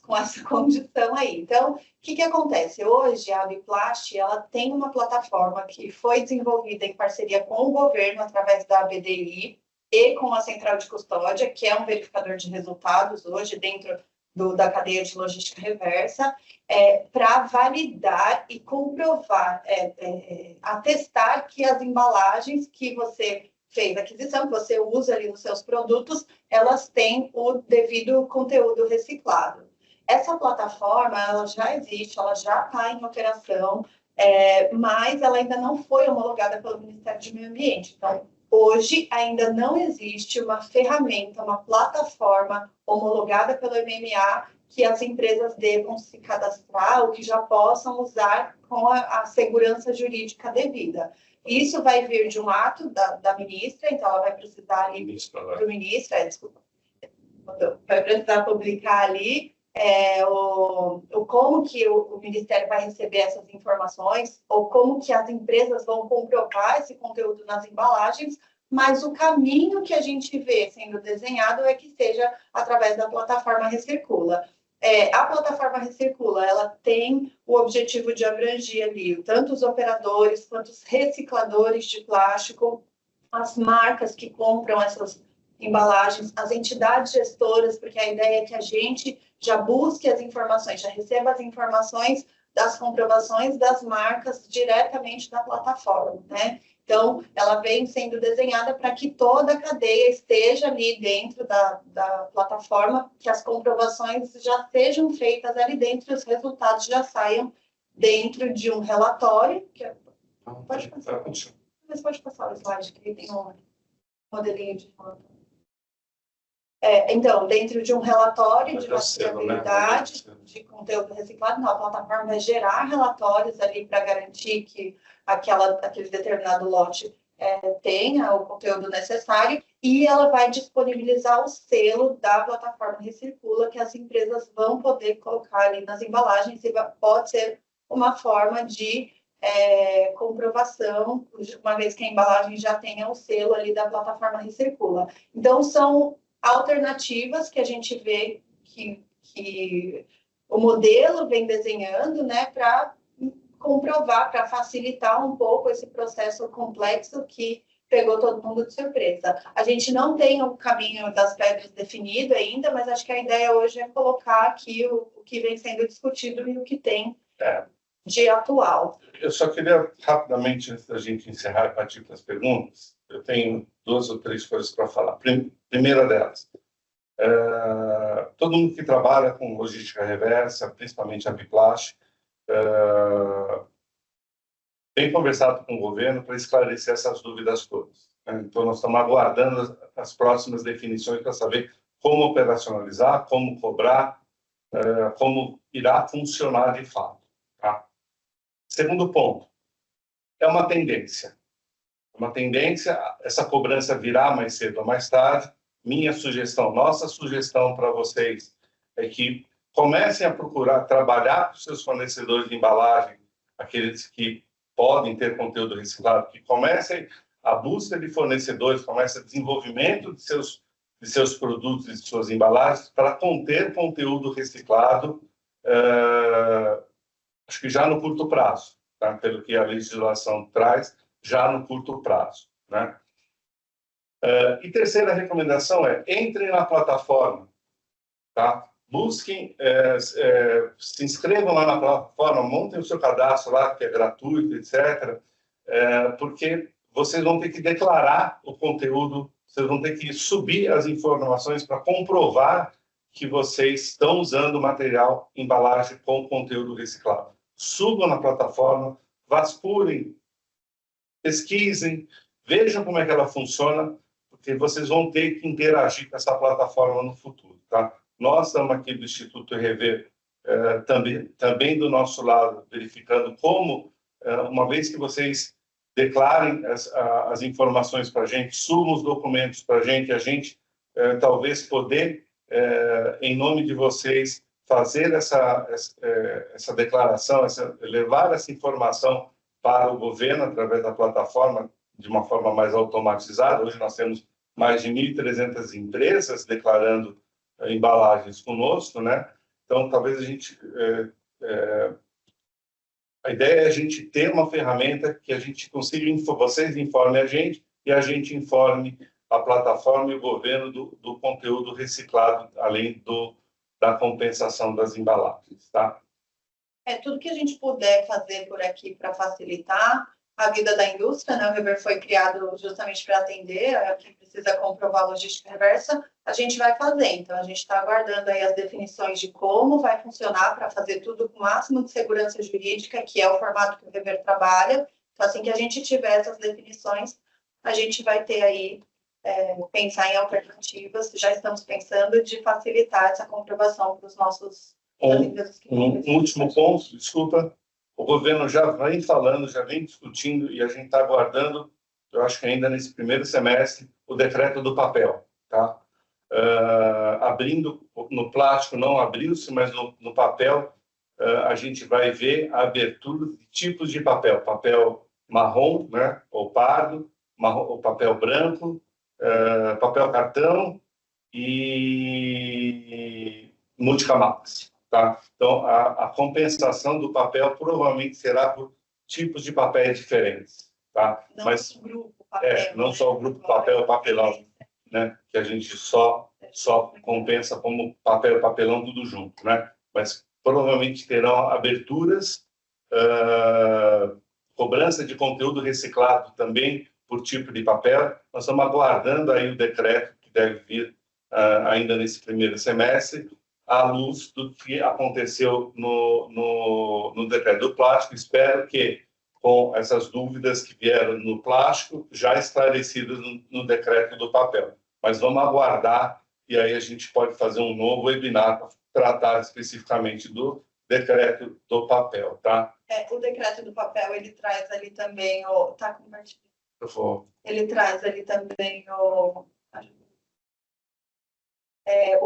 com essa condição aí. Então, o que acontece? Hoje, a Biplast, ela tem uma plataforma que foi desenvolvida em parceria com o governo, através da ABDI, e com a Central de Custódia, que é um verificador de resultados hoje dentro da cadeia de logística reversa, para validar e comprovar, atestar que as embalagens que você fez aquisição, que você usa ali nos seus produtos, elas têm o devido conteúdo reciclado. Essa plataforma, ela já existe, ela já está em operação, mas ela ainda não foi homologada pelo Ministério do Meio Ambiente. Então, hoje ainda não existe uma ferramenta, uma plataforma homologada pelo MMA que as empresas devam se cadastrar ou que já possam usar com a segurança jurídica devida. Isso vai vir de um ato da ministra, então ela vai precisar ali do ministro, desculpa, vai precisar publicar ali como que o Ministério vai receber essas informações, ou como que as empresas vão comprovar esse conteúdo nas embalagens, mas o caminho que a gente vê sendo desenhado é que seja através da plataforma Recircula. A plataforma Recircula, ela tem o objetivo de abranger ali tanto os operadores quanto os recicladores de plástico, as marcas que compram essas embalagens, as entidades gestoras, porque a ideia é que a gente já busque as informações, já receba as informações das comprovações das marcas diretamente da plataforma, né? Então, ela vem sendo desenhada para que toda a cadeia esteja ali dentro da plataforma, que as comprovações já sejam feitas ali dentro, os resultados já saiam dentro de um relatório. Pode passar. Mas pode passar o slide, que tem um modelinho de relatório. Então, dentro de um relatório de rastreabilidade de conteúdo reciclado, a plataforma vai gerar relatórios ali para garantir que aquele determinado lote tenha o conteúdo necessário, e ela vai disponibilizar o selo da plataforma Recircula, que as empresas vão poder colocar ali nas embalagens, e pode ser uma forma de comprovação, uma vez que a embalagem já tenha o selo ali da plataforma Recircula. Então, são alternativas que a gente vê que o modelo vem desenhando, né, para comprovar, para facilitar um pouco esse processo complexo que pegou todo mundo de surpresa. A gente não tem o caminho das pedras definido ainda, mas acho que a ideia hoje é colocar aqui o que vem sendo discutido e o que tem de atual. Eu só queria, rapidamente, antes da gente encerrar, partir para as perguntas, eu tenho 2 ou 3 coisas para falar. Primeira delas, todo mundo que trabalha com logística reversa, principalmente a Biplast, tem conversado com o governo para esclarecer essas dúvidas todas. Então, nós estamos aguardando as próximas definições para saber como operacionalizar, como cobrar, como irá funcionar de fato. Tá? Segundo ponto, é uma tendência. Essa cobrança virá mais cedo ou mais tarde. Minha sugestão, nossa sugestão para vocês é que comecem a procurar trabalhar com seus fornecedores de embalagem, aqueles que podem ter conteúdo reciclado, que comecem a busca de fornecedores, comecem o desenvolvimento de seus produtos e de suas embalagens para conter conteúdo reciclado, acho que já no curto prazo, tá? Pelo que a legislação traz, já no curto prazo, né? E terceira recomendação entrem na plataforma, tá? Busquem, se inscrevam lá na plataforma, montem o seu cadastro lá, que é gratuito, etc., porque vocês vão ter que declarar o conteúdo, vocês vão ter que subir as informações para comprovar que vocês estão usando material, embalagem com conteúdo reciclado. Subam na plataforma, vasculhem, pesquisem, vejam como é que ela funciona, porque vocês vão ter que interagir com essa plataforma no futuro, tá? Nós estamos aqui do Instituto RV, também do nosso lado, verificando como, uma vez que vocês declarem as informações para a gente, subam os documentos para a gente talvez poder, em nome de vocês, fazer essa declaração, levar essa informação para o governo através da plataforma de uma forma mais automatizada. Hoje nós temos mais de 1.300 empresas declarando embalagens conosco, né? Então, talvez a ideia é a gente ter uma ferramenta que a gente consiga, vocês informem a gente e a gente informe a plataforma e o governo do conteúdo reciclado, além da compensação das embalagens, tá? Tudo que a gente puder fazer por aqui para facilitar a vida da indústria, né? O Rever foi criado justamente para atender a quem precisa comprovar logística reversa, a gente vai fazer. Então, a gente está aguardando aí as definições de como vai funcionar para fazer tudo com o máximo de segurança jurídica, que é o formato que o Rever trabalha. Então, assim que a gente tiver essas definições, a gente vai ter aí, pensar em alternativas, já estamos pensando de facilitar essa comprovação para os nossos empresas que um último ponto, desculpa, o governo já vem falando, já vem discutindo, e a gente está aguardando, eu acho que ainda nesse primeiro semestre, o decreto do papel, tá? Abrindo no plástico, não abriu-se, mas no papel, a gente vai ver a abertura de tipos de papel, papel marrom, né, ou pardo, ou papel branco, papel cartão e multicamadas, tá? Então, a compensação do papel provavelmente será por tipos de papéis diferentes, tá? Não mas o grupo papel, não só o grupo papel, papelão, né? Que a gente só compensa como papel, papelão, tudo junto, né? Mas provavelmente terão aberturas, cobrança de conteúdo reciclado também por tipo de papel. Nós estamos aguardando aí o decreto que deve vir ainda nesse primeiro semestre, à luz do que aconteceu no decreto do plástico. Espero que, com essas dúvidas que vieram no plástico, já esclarecidas no decreto do papel. Mas vamos aguardar, e aí a gente pode fazer um novo webinar para tratar especificamente do decreto do papel, tá? O decreto do papel, ele traz ali também tá compartilhando. Ele traz ali também o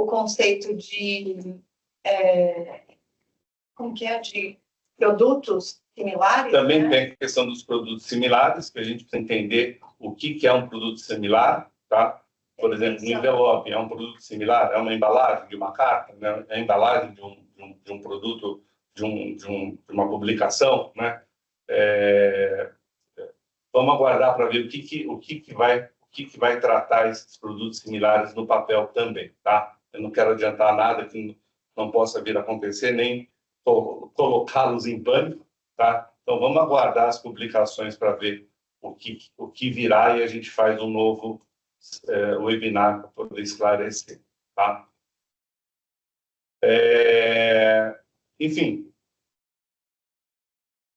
conceito de como que é, de produtos similares. Também né? tem a questão dos produtos similares, que a gente precisa entender o que é um produto similar, tá? Por exemplo, um envelope é um produto similar, é uma embalagem de uma carta, né? É a embalagem de um produto, de uma publicação, né? Vamos aguardar para ver o que vai tratar esses produtos similares no papel também, tá? Eu não quero adiantar nada que não possa vir a acontecer, nem colocá-los em pânico, tá? Então, vamos aguardar as publicações para ver o que virá, e a gente faz um novo webinar para poder esclarecer, tá? Enfim,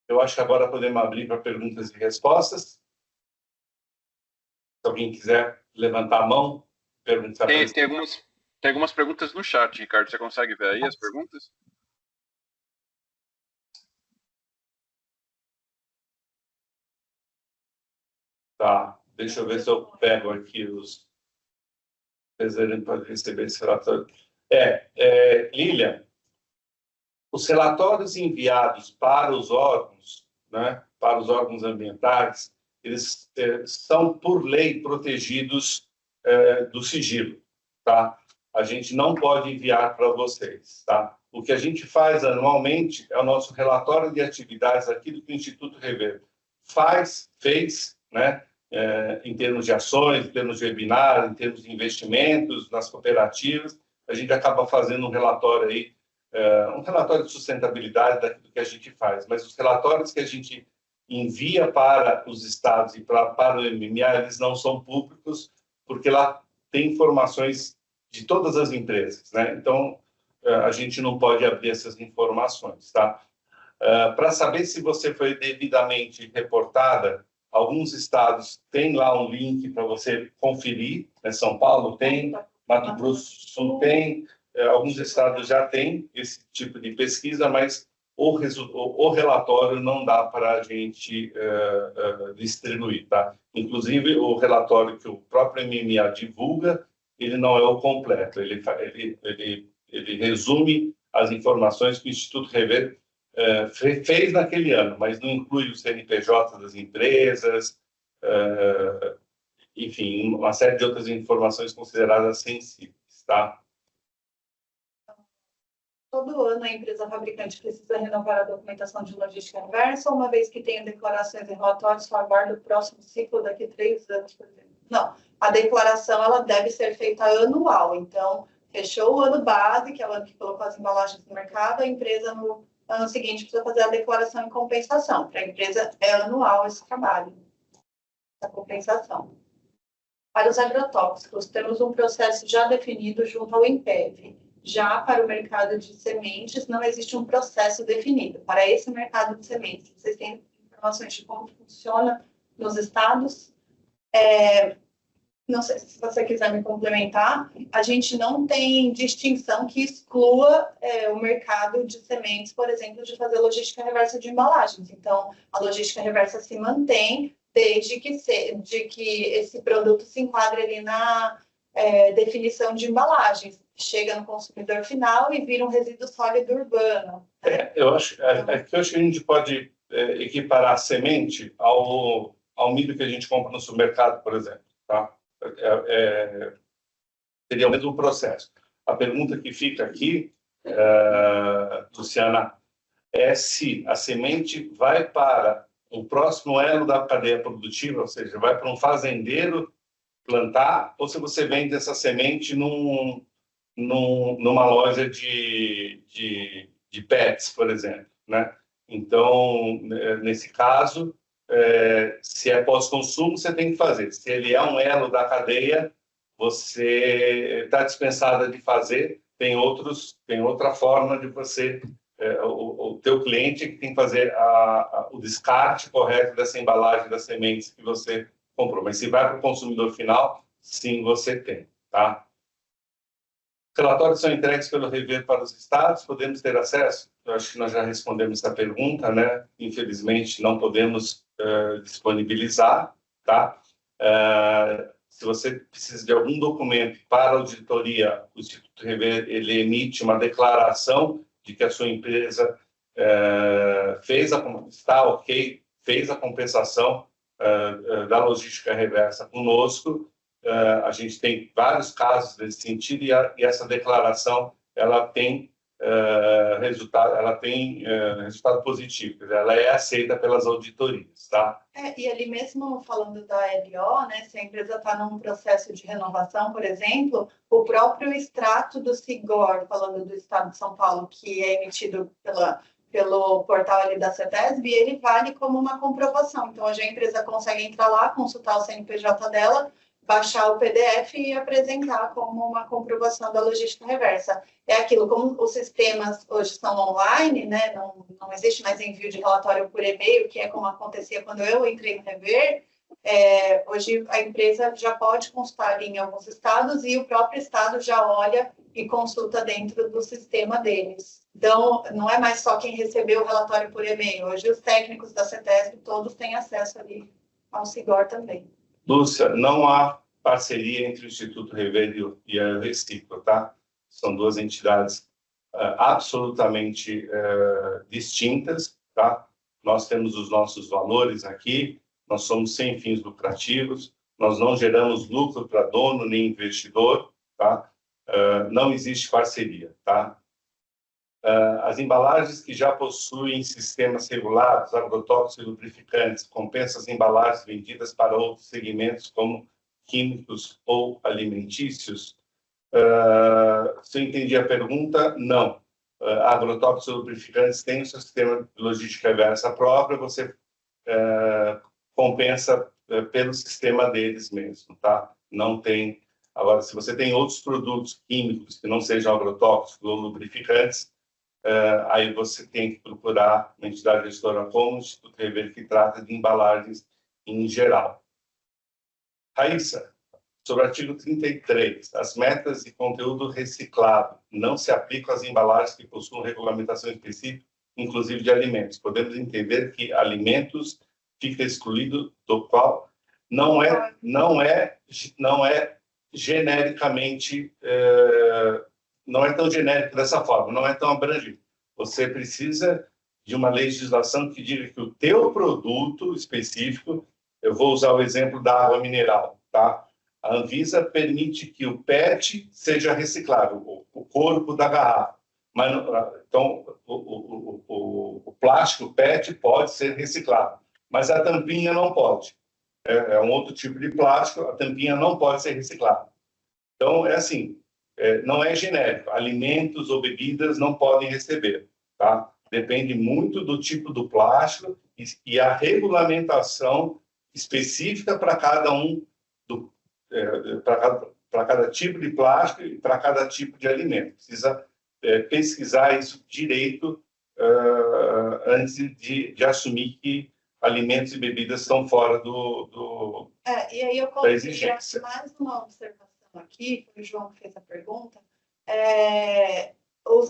eu acho que agora podemos abrir para perguntas e respostas. Se alguém quiser levantar a mão, perguntar. Tem algumas perguntas no chat, Ricardo. Você consegue ver aí as perguntas? Tá, deixa eu ver se eu pego aqui os para receber esse relatório. Lilian, os relatórios enviados para os órgãos, né, para os órgãos ambientais, eles são, por lei, protegidos do sigilo, tá? A gente não pode enviar para vocês, tá? O que a gente faz anualmente é o nosso relatório de atividades aqui do Instituto Rever fez, né? Em termos de ações, em termos de webinar, em termos de investimentos nas cooperativas, a gente acaba fazendo um relatório aí, um relatório de sustentabilidade daquilo que a gente faz. Mas os relatórios que a gente envia para os estados e para o MMA, eles não são públicos, porque lá tem informações de todas as empresas, né? Então, a gente não pode abrir essas informações, tá? Para saber se você foi devidamente reportada, alguns estados têm lá um link para você conferir, né? São Paulo tem, Mato Grosso do Sul tem, alguns estados já têm esse tipo de pesquisa, mas o relatório não dá para a gente distribuir, tá? Inclusive, o relatório que o próprio MMA divulga, ele não é o completo, ele resume as informações que o Instituto Rever fez naquele ano, mas não inclui o CNPJ das empresas, enfim, uma série de outras informações consideradas sensíveis, tá? Todo ano a empresa fabricante precisa renovar a documentação de logística reversa, uma vez que tenha declarações e relatórios, só aguarda o próximo ciclo daqui a 3 anos, por exemplo. Não, a declaração ela deve ser feita anual, então Fechou o ano base, que é o ano que colocou as embalagens no mercado, a empresa no ano seguinte precisa fazer a declaração em compensação. Para a empresa é anual esse trabalho, essa compensação. Para os agrotóxicos, temos um processo já definido junto ao INPEV. Já para o mercado de sementes, não existe um processo definido. Para esse mercado de sementes, vocês têm informações de como funciona nos estados? Não sei se você quiser me complementar, a gente não tem distinção que exclua o mercado de sementes, por exemplo, de fazer logística reversa de embalagens. Então, a logística reversa se mantém desde que esse produto se enquadre ali na definição de embalagens. Chega no consumidor final e vira um resíduo sólido urbano. Eu acho que a gente pode equiparar a semente ao milho que a gente compra no supermercado, por exemplo, tá? Seria o mesmo processo. A pergunta que fica aqui, Luciana, é se a semente vai para o próximo elo da cadeia produtiva, ou seja, vai para um fazendeiro plantar, ou se você vende essa semente numa loja de pets, por exemplo, né? Então, nesse caso, se é pós-consumo, você tem que fazer. Se ele é um elo da cadeia, você está dispensada de fazer. Tem outra forma de você... o teu cliente que tem que fazer o descarte correto dessa embalagem das sementes que você comprou. Mas se vai para o consumidor final, sim, você tem, tá? Relatórios são entregues pelo Rever para os estados, podemos ter acesso? Eu acho que nós já respondemos essa pergunta, né? Infelizmente, não podemos disponibilizar, tá? Se você precisa de algum documento para auditoria, o Instituto Rever, ele emite uma declaração de que a sua empresa está ok, fez a compensação da logística reversa conosco. A gente tem vários casos nesse sentido e essa declaração ela tem resultado positivo, ela é aceita pelas auditorias, tá? E ali mesmo falando da LO, né, se a empresa está num processo de renovação, por exemplo, o próprio extrato do SIGOR, falando do Estado de São Paulo, que é emitido pelo portal ali da CETESB, ele vale como uma comprovação. Então, hoje a empresa consegue entrar lá, consultar o CNPJ dela, baixar o PDF e apresentar como uma comprovação da logística reversa. É aquilo, como os sistemas hoje são online, né, não existe mais envio de relatório por e-mail, que é como acontecia quando eu entrei no Rever. Hoje a empresa já pode consultar em alguns estados e o próprio estado já olha e consulta dentro do sistema deles. Então, não é mais só quem recebeu o relatório por e-mail. Hoje os técnicos da CETESB todos têm acesso ali ao SIGOR também. Lúcia, não há parceria entre o Instituto Rever e a Recicla, tá? São duas entidades absolutamente distintas, tá? Nós temos os nossos valores aqui, nós somos sem fins lucrativos, nós não geramos lucro para dono nem investidor, tá? Não existe parceria, tá? As embalagens que já possuem sistemas regulados, agrotóxicos e lubrificantes, compensam as embalagens vendidas para outros segmentos como químicos ou alimentícios? Se eu entendi a pergunta, não. Agrotóxicos e lubrificantes têm o seu sistema de logística reversa própria, você compensa pelo sistema deles mesmo, tá? Não tem... Agora, se você tem outros produtos químicos que não sejam agrotóxicos ou lubrificantes, aí você tem que procurar uma entidade gestora como o Instituto Rever, que trata de embalagens em geral. Raíssa, sobre o artigo 33, as metas de conteúdo reciclado não se aplicam às embalagens que possuem regulamentação específica, inclusive de alimentos. Podemos entender que alimentos fica excluído do qual não é genericamente... não é tão genérico dessa forma, não é tão abrangente. Você precisa de uma legislação que diga que o teu produto específico, eu vou usar o exemplo da água mineral, tá? A Anvisa permite que o PET seja reciclável, o corpo da garrafa. Mas, então, o plástico PET pode ser reciclado, mas a tampinha não pode. É um outro tipo de plástico, a tampinha não pode ser reciclada. Então, é assim, não é genérico. Alimentos ou bebidas não podem receber, tá? Depende muito do tipo do plástico e a regulamentação específica para cada para cada tipo de plástico e para cada tipo de alimento. Precisa pesquisar isso direito antes de assumir que alimentos e bebidas estão fora e aí eu da exigência. Mais uma observação aqui, o João fez a pergunta.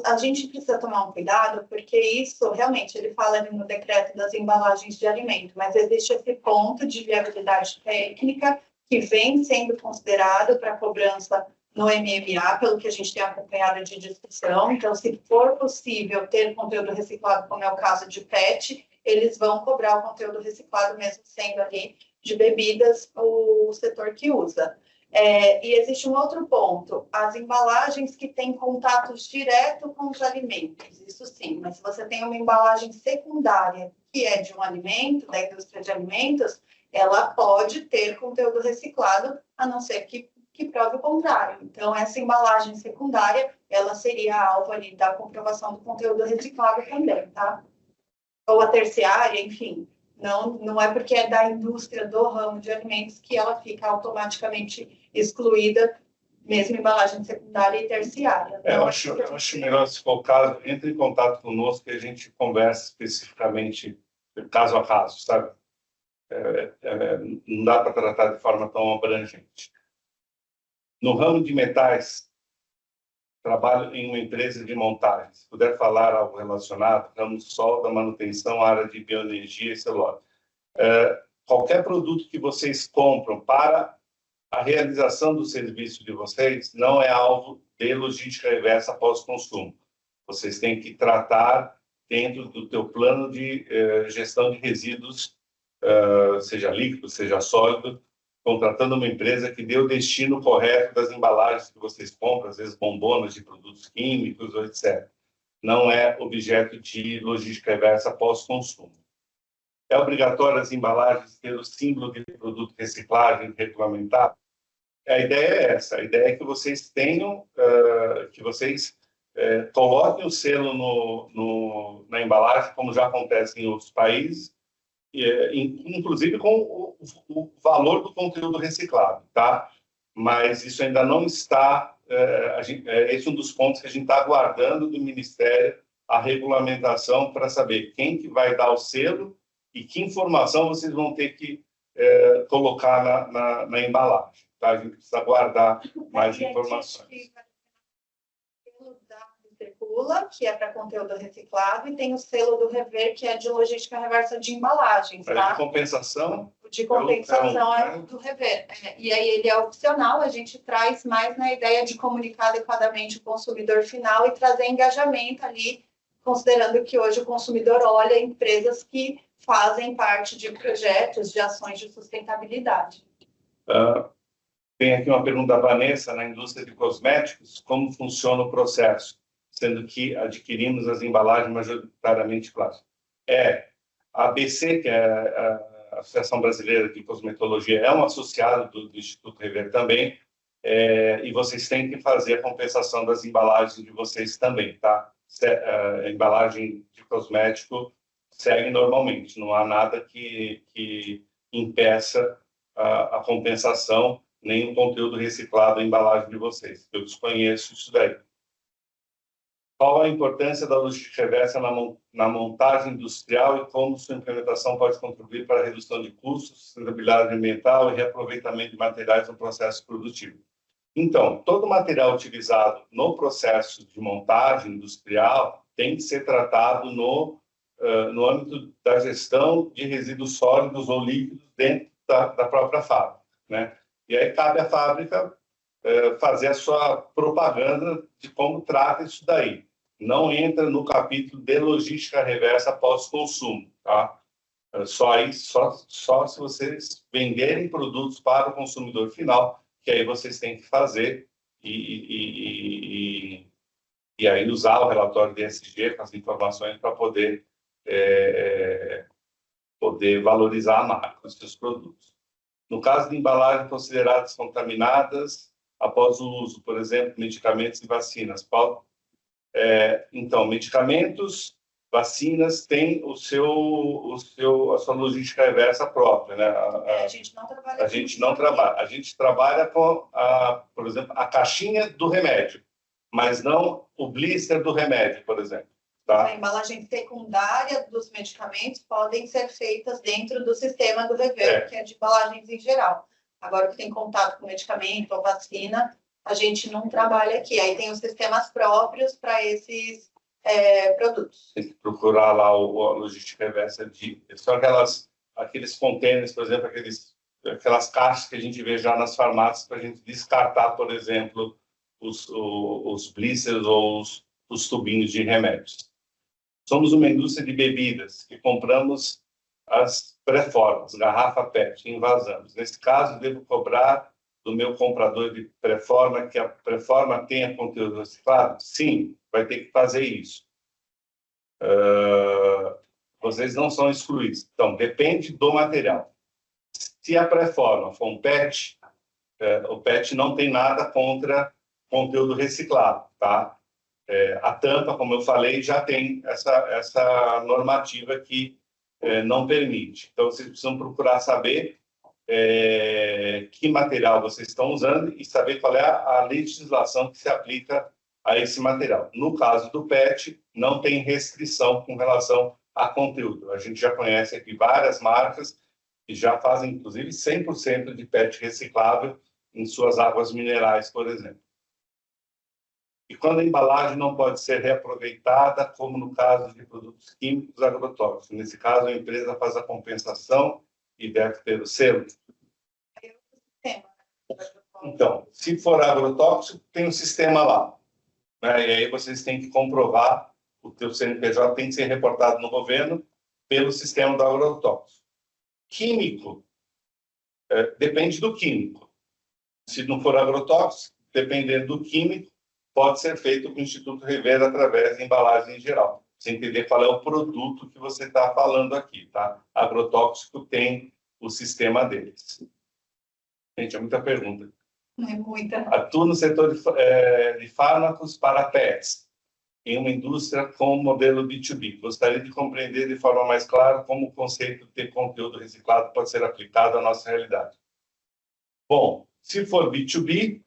A gente precisa tomar um cuidado, porque isso, realmente, ele fala ali no decreto das embalagens de alimento, mas existe esse ponto de viabilidade técnica que vem sendo considerado para cobrança no MMA, pelo que a gente tem acompanhado de discussão. Então, se for possível ter conteúdo reciclado, como é o caso de PET, eles vão cobrar o conteúdo reciclado, mesmo sendo ali de bebidas o setor que usa. E existe um outro ponto, as embalagens que têm contatos direto com os alimentos, isso sim, mas se você tem uma embalagem secundária, que é de um alimento, da indústria de alimentos, ela pode ter conteúdo reciclado, a não ser que prove o contrário. Então, essa embalagem secundária, ela seria alvo ali da comprovação do conteúdo reciclado também, tá? Ou a terciária, enfim. Não é porque é da indústria do ramo de alimentos que ela fica automaticamente excluída, mesmo embalagem secundária e terciária. Eu acho melhor, se for o caso, entre em contato conosco e a gente conversa especificamente caso a caso, sabe? Não dá para tratar de forma tão abrangente. No ramo de metais, trabalho em uma empresa de montagem. Se puder falar algo relacionado, ramo solda, manutenção, área de bioenergia e celulose. Qualquer produto que vocês compram para a realização do serviço de vocês não é alvo de logística reversa pós-consumo. Vocês têm que tratar dentro do teu plano de gestão de resíduos, seja líquido, seja sólido, contratando uma empresa que dê o destino correto das embalagens que vocês compram, às vezes bombonas de produtos químicos, etc. Não é objeto de logística reversa pós-consumo. É obrigatório as embalagens ter o símbolo de produto reciclagem regulamentado? A ideia é essa. A ideia é que vocês tenham, que vocês coloquem o selo na embalagem, como já acontece em outros países, inclusive com o valor do conteúdo reciclado, tá? Mas isso ainda não está... esse é um dos pontos que a gente está aguardando do Ministério, a regulamentação para saber quem que vai dar o selo e que informação vocês vão ter que colocar na embalagem. Tá? A gente precisa aguardar mais informações. Circula, que é para conteúdo reciclado, e tem o selo do Rever, que é de logística reversa de embalagens. Tá? De compensação? De compensação é do Rever. E aí ele é opcional, a gente traz mais na ideia de comunicar adequadamente o consumidor final e trazer engajamento ali, considerando que hoje o consumidor olha empresas que fazem parte de projetos, de ações de sustentabilidade. Tem aqui uma pergunta da Vanessa, na indústria de cosméticos, como funciona o processo, sendo que adquirimos as embalagens majoritariamente plásticas? A ABC, que é a Associação Brasileira de Cosmetologia, é um associado do Instituto Rever também, e vocês têm que fazer a compensação das embalagens de vocês também, tá? A embalagem de cosmético segue normalmente, não há nada que impeça a compensação, nem o conteúdo reciclado da embalagem de vocês. Eu desconheço isso daí. Qual a importância da logística reversa na montagem industrial e como sua implementação pode contribuir para a redução de custos, sustentabilidade ambiental e reaproveitamento de materiais no processo produtivo? Então, todo material utilizado no processo de montagem industrial tem que ser tratado no âmbito da gestão de resíduos sólidos ou líquidos dentro da própria fábrica, né? E aí cabe à fábrica fazer a sua propaganda de como trata isso daí. Não entra no capítulo de logística reversa pós-consumo, tá? Só se vocês venderem produtos para o consumidor final, que aí vocês têm que fazer e aí usar o relatório de ESG com as informações para poder valorizar a marca, os seus produtos. No caso de embalagens consideradas contaminadas, após o uso, por exemplo, medicamentos e vacinas. Então, medicamentos, vacinas têm a sua logística reversa própria, né? A gente não trabalha. A gente trabalha com, por exemplo, a caixinha do remédio, mas não o blister do remédio, por exemplo. Tá? A embalagem secundária dos medicamentos podem ser feitas dentro do sistema do Rever, que é de embalagens em geral. Agora que tem contato com medicamento ou vacina, a gente não trabalha aqui. Aí tem os sistemas próprios para esses produtos. Tem que procurar lá a logística reversa são aqueles contêineres, por exemplo, aquelas caixas que a gente vê já nas farmácias para a gente descartar, por exemplo, os blisters ou os tubinhos de remédios. Somos uma indústria de bebidas que compramos as pré-formas, garrafa PET, e envasamos. Nesse caso, devo cobrar do meu comprador de pré-forma que a pré-forma tenha conteúdo reciclado? Sim, vai ter que fazer isso. Vocês não são excluídos. Então, depende do material. Se a pré-forma for um PET, o PET não tem nada contra conteúdo reciclado, tá? A tampa, como eu falei, já tem essa normativa que não permite. Então, vocês precisam procurar saber que material vocês estão usando e saber qual é a legislação que se aplica a esse material. No caso do PET, não tem restrição com relação a conteúdo. A gente já conhece aqui várias marcas que já fazem, inclusive, 100% de PET reciclável em suas águas minerais, por exemplo. E quando a embalagem não pode ser reaproveitada, como no caso de produtos químicos agrotóxicos. Nesse caso, a empresa faz a compensação e deve ter o selo. Então, se for agrotóxico, tem um sistema lá. Né? E aí vocês têm que comprovar, o teu CNPJ tem que ser reportado no governo pelo sistema do agrotóxico. Químico, depende do químico. Se não for agrotóxico, dependendo do químico, pode ser feito com o Instituto Rever através de embalagem em geral. Você entender qual é o produto que você está falando aqui, tá? Agrotóxico tem o sistema deles. Gente, é muita pergunta. É muita. Atuo no setor de fármacos para pets, em uma indústria com modelo B2B. Gostaria de compreender de forma mais clara como o conceito de ter conteúdo reciclado pode ser aplicado à nossa realidade. Bom, se for B2B,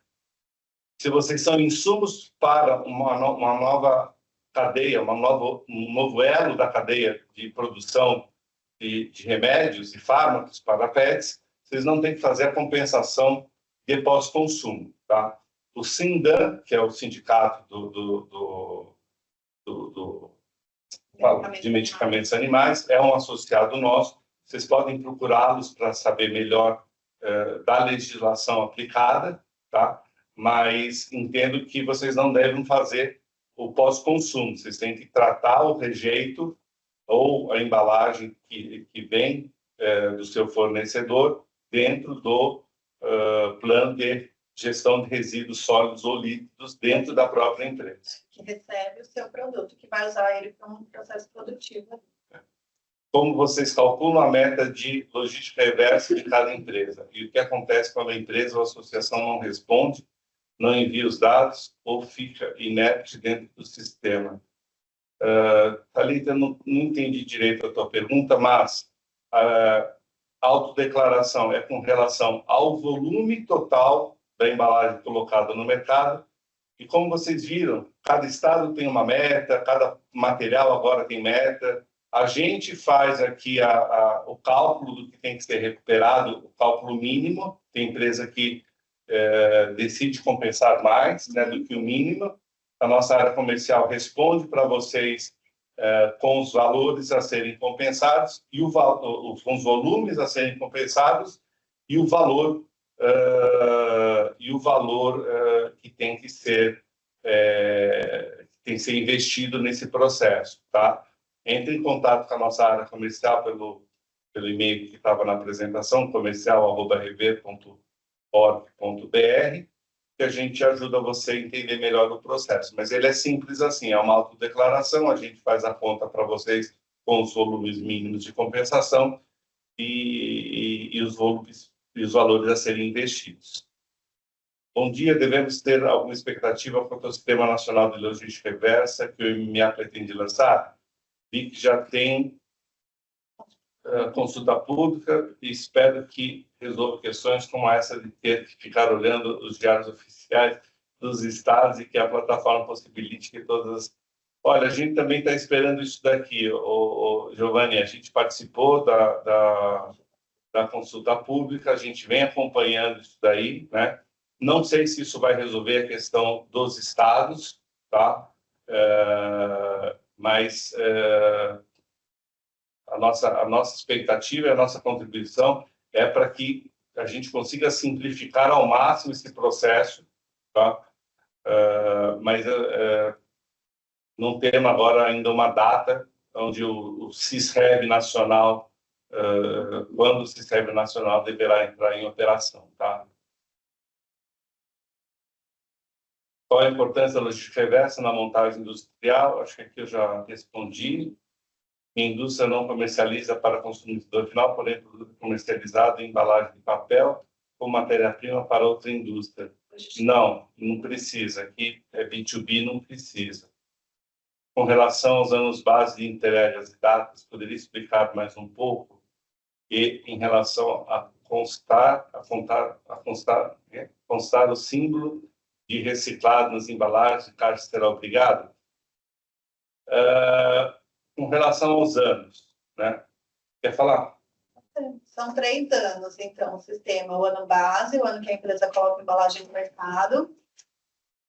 se vocês são insumos para uma nova cadeia, um novo elo da cadeia de produção de remédios e fármacos para pets, vocês não têm que fazer a compensação de pós-consumo. Tá? O SINDAN, que é o sindicato de medicamentos animais, é um associado nosso. Vocês podem procurá-los para saber melhor da legislação aplicada, tá? Mas entendo que vocês não devem fazer o pós-consumo. Vocês têm que tratar o rejeito ou a embalagem que vem do seu fornecedor dentro do plano de gestão de resíduos sólidos ou líquidos dentro da própria empresa. Que recebe o seu produto, que vai usar ele para um processo produtivo. Como vocês calculam a meta de logística reversa de cada empresa? E o que acontece quando a empresa ou a associação não responde, não envia os dados ou fica inerte dentro do sistema? Thalita, não entendi direito a tua pergunta, mas a autodeclaração é com relação ao volume total da embalagem colocada no mercado. E como vocês viram, cada estado tem uma meta, cada material agora tem meta. A gente faz aqui o cálculo do que tem que ser recuperado, o cálculo mínimo. Tem empresa que decide compensar mais, né, do que o mínimo. A nossa área comercial responde para vocês com os valores a serem compensados e com os volumes a serem compensados e o valor que tem que ser investido nesse processo, tá? Entre em contato com a nossa área comercial pelo e-mail que estava na apresentação, comercial@rever.org.br, que a gente ajuda você a entender melhor o processo. Mas ele é simples assim, é uma autodeclaração, a gente faz a conta para vocês com os volumes mínimos de compensação e os valores a serem investidos. Bom dia, devemos ter alguma expectativa quanto ao Sistema Nacional de Logística Reversa que o MMA pretende lançar? Vi que já tem consulta pública e espero que resolva questões como essa de ter que ficar olhando os diários oficiais dos estados e que a plataforma possibilite que todas... Olha, a gente também está esperando isso daqui, Giovanni, a gente participou da consulta pública, a gente vem acompanhando isso daí, né? Não sei se isso vai resolver a questão dos estados, tá? Mas a nossa expectativa e a nossa contribuição é para que a gente consiga simplificar ao máximo esse processo, tá? Mas não temos agora ainda uma data onde o Sisreb nacional, quando o Sisreb nacional deverá entrar em operação, tá? Qual a importância da logística reversa na montagem industrial? Acho que aqui eu já respondi. A indústria não comercializa para consumidor final, porém, produto comercializado em embalagem de papel ou matéria-prima para outra indústria. Não precisa. Aqui é B2B, não precisa. Com relação aos anos base de entregas e datas, poderia explicar mais um pouco? E em relação a constar o símbolo de reciclado nas embalagens, Carlos será obrigado? Com relação aos anos, né? Quer falar? São 3 anos, então, o sistema. O ano base, o ano que a empresa coloca a embalagem no mercado.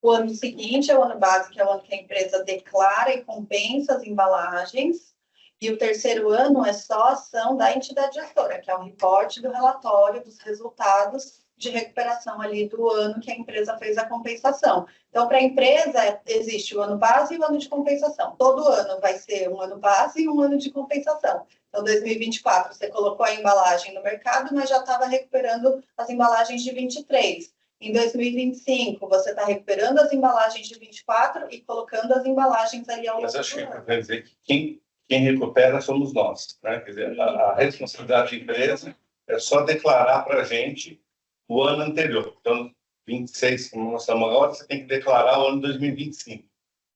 O ano seguinte é o ano base, que é o ano que a empresa declara e compensa as embalagens. E o terceiro ano é só a ação da entidade gestora, que é o reporte do relatório dos resultados de recuperação ali do ano que a empresa fez a compensação. Então, para a empresa, existe o ano base e o ano de compensação. Todo ano vai ser um ano base e um ano de compensação. Então, 2024, você colocou a embalagem no mercado, mas já estava recuperando as embalagens de 23. Em 2025, você está recuperando as embalagens de 24 e colocando as embalagens ali ao longo do ano. Mas acho que quer dizer que quem recupera somos nós, né? Quer dizer, a responsabilidade da empresa é só declarar para a gente o ano anterior. Então, 26, como nós estamos agora, você tem que declarar o ano de 2025.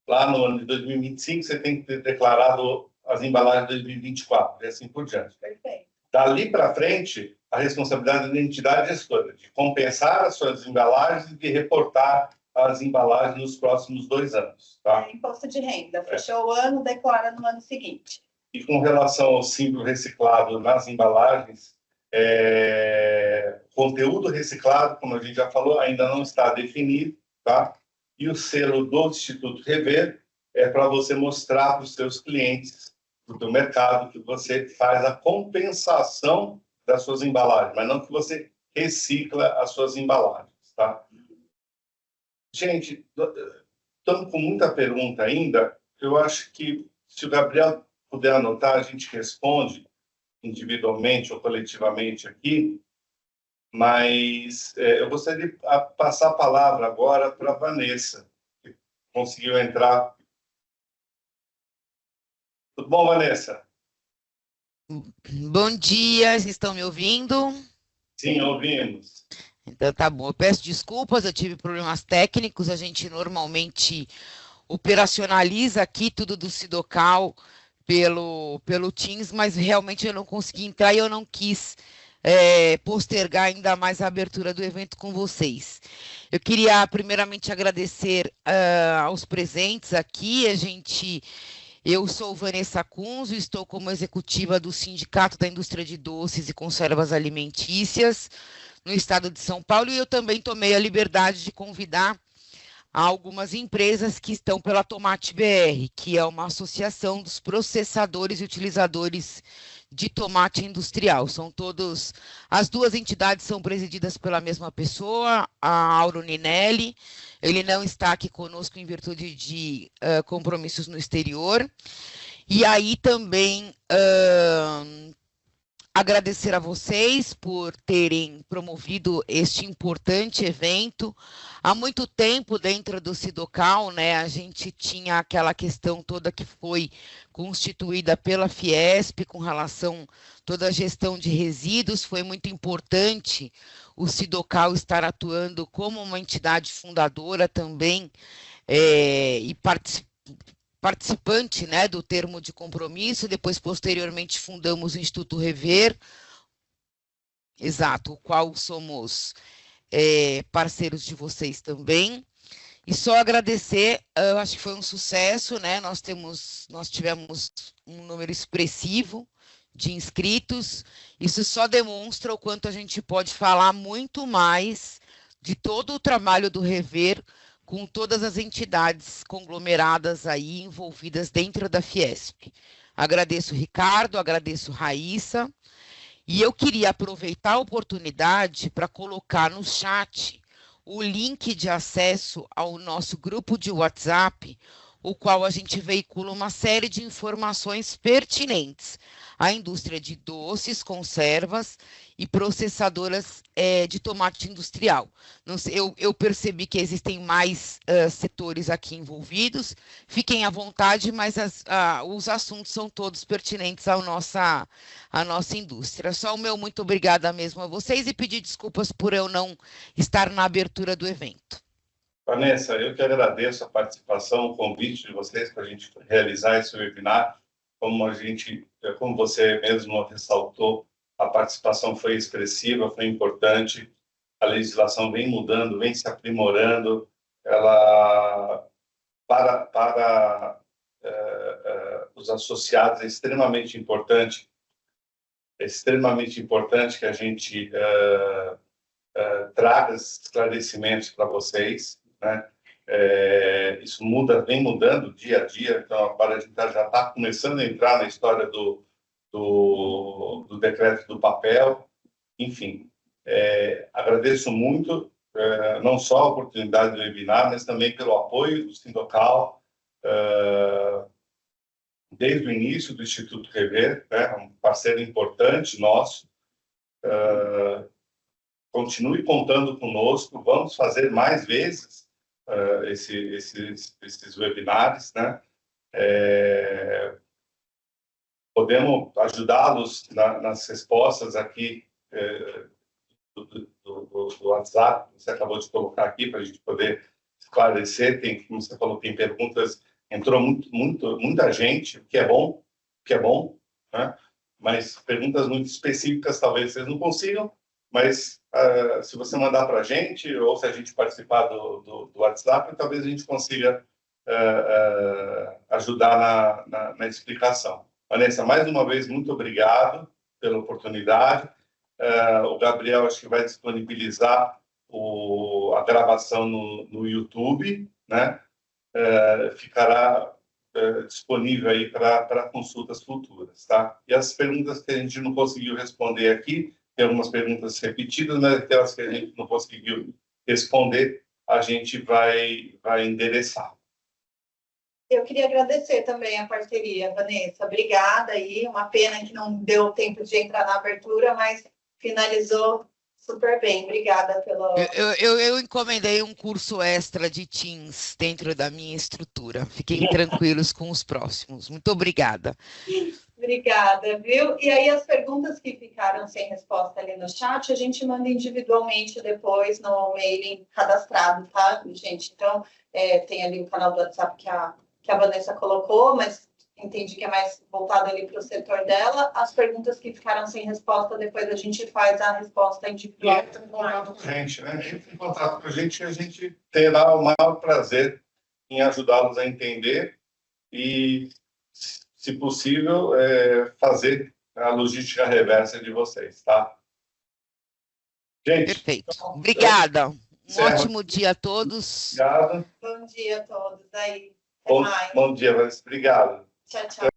Lá no ano de 2025, você tem que ter declarado as embalagens de 2024, e assim por diante. Perfeito. Dali para frente, a responsabilidade da entidade gestora, de compensar as suas embalagens e de reportar as embalagens nos próximos 2 anos. Tá? Imposto de renda. Fechou o ano, declara no ano seguinte. E com relação ao símbolo reciclado nas embalagens, conteúdo reciclado, como a gente já falou, ainda não está definido, tá? E o selo do Instituto Rever é para você mostrar para os seus clientes, para o teu mercado, que você faz a compensação das suas embalagens, mas não que você recicla as suas embalagens, tá? Gente, estamos com muita pergunta ainda. Eu acho que, se o Gabriel puder anotar, a gente responde individualmente ou coletivamente aqui, mas eu gostaria de passar a palavra agora para a Vanessa, que conseguiu entrar. Tudo bom, Vanessa? Bom dia, vocês estão me ouvindo? Sim, ouvimos. Então tá bom, eu peço desculpas, eu tive problemas técnicos, a gente normalmente operacionaliza aqui tudo do Sidocal pelo Teams, mas realmente eu não consegui entrar e eu não quis postergar ainda mais a abertura do evento com vocês. Eu queria primeiramente agradecer aos presentes aqui, eu sou Vanessa Cunzo, estou como executiva do Sindicato da Indústria de Doces e Conservas Alimentícias no estado de São Paulo, e eu também tomei a liberdade de convidar algumas empresas que estão pela Tomate BR, que é uma associação dos processadores e utilizadores de tomate industrial. As duas entidades são presididas pela mesma pessoa, a Auro Ninelli. Ele não está aqui conosco em virtude de compromissos no exterior. E aí também agradecer a vocês por terem promovido este importante evento. Há muito tempo, dentro do Sidocal, né, a gente tinha aquela questão toda que foi constituída pela Fiesp com relação a toda a gestão de resíduos. Foi muito importante o Sidocal estar atuando como uma entidade fundadora também e participante, né, do termo de compromisso. Depois, posteriormente, fundamos o Instituto Rever, exato, o qual somos parceiros de vocês também. E só agradecer, eu acho que foi um sucesso, né? Nós tivemos um número expressivo de inscritos. Isso só demonstra o quanto a gente pode falar muito mais de todo o trabalho do Rever com todas as entidades conglomeradas aí envolvidas dentro da Fiesp. Agradeço, Ricardo, agradeço, Raíssa, e eu queria aproveitar a oportunidade para colocar no chat o link de acesso ao nosso grupo de WhatsApp, o qual a gente veicula uma série de informações pertinentes à indústria de doces, conservas e processadoras de tomate industrial. Não sei, eu percebi que existem mais setores aqui envolvidos. Fiquem à vontade, mas os assuntos são todos pertinentes à nossa indústria. Só o meu muito obrigada mesmo a vocês e pedir desculpas por eu não estar na abertura do evento. Vanessa, eu que agradeço a participação, o convite de vocês para a gente realizar esse webinar. Como você mesmo ressaltou, a participação foi expressiva, foi importante. A legislação vem mudando, vem se aprimorando. Ela, para os associados, é extremamente importante que a gente traga esclarecimentos para vocês, né? Isso vem mudando dia a dia. Então, agora a gente já está começando a entrar na história do decreto do papel. Enfim, agradeço muito, não só a oportunidade do webinar, mas também pelo apoio do Sidocal, desde o início do Instituto Rever, né? Um parceiro importante nosso. Continue contando conosco, vamos fazer mais vezes esses webinars, né? Podemos ajudá-los nas respostas aqui do WhatsApp, que você acabou de colocar aqui, para a gente poder esclarecer. Como você falou, tem perguntas, entrou muita gente, o que é bom, né? Mas perguntas muito específicas talvez vocês não consigam, mas se você mandar para a gente, ou se a gente participar do WhatsApp, talvez a gente consiga ajudar na explicação. Vanessa, mais uma vez, muito obrigado pela oportunidade. O Gabriel, acho que vai disponibilizar a gravação no YouTube, né? Ficará disponível aí para consultas futuras, tá? E as perguntas que a gente não conseguiu responder aqui, tem algumas perguntas repetidas, mas aquelas que a gente não conseguiu responder, a gente vai endereçar. Eu queria agradecer também a parceria, Vanessa. Obrigada aí. Uma pena que não deu tempo de entrar na abertura, mas finalizou super bem. Obrigada pelo... Eu encomendei um curso extra de Teams dentro da minha estrutura. Fiquem tranquilos com os próximos. Muito obrigada. Obrigada, viu? E aí as perguntas que ficaram sem resposta ali no chat, a gente manda individualmente depois no mailing cadastrado, tá, gente? Então, tem ali o canal do WhatsApp que a Vanessa colocou, mas entendi que é mais voltado ali para o setor dela. As perguntas que ficaram sem resposta, depois a gente faz a resposta individual. Entra em contato com a gente, né? Entra em contato com a gente terá o maior prazer em ajudá-los a entender e, se possível, fazer a logística reversa de vocês, tá? Gente, perfeito. Obrigada. Um ótimo dia a todos. Obrigado. Bom dia a todos aí. Bom dia, Vanessa. Obrigado. Tchau, tchau.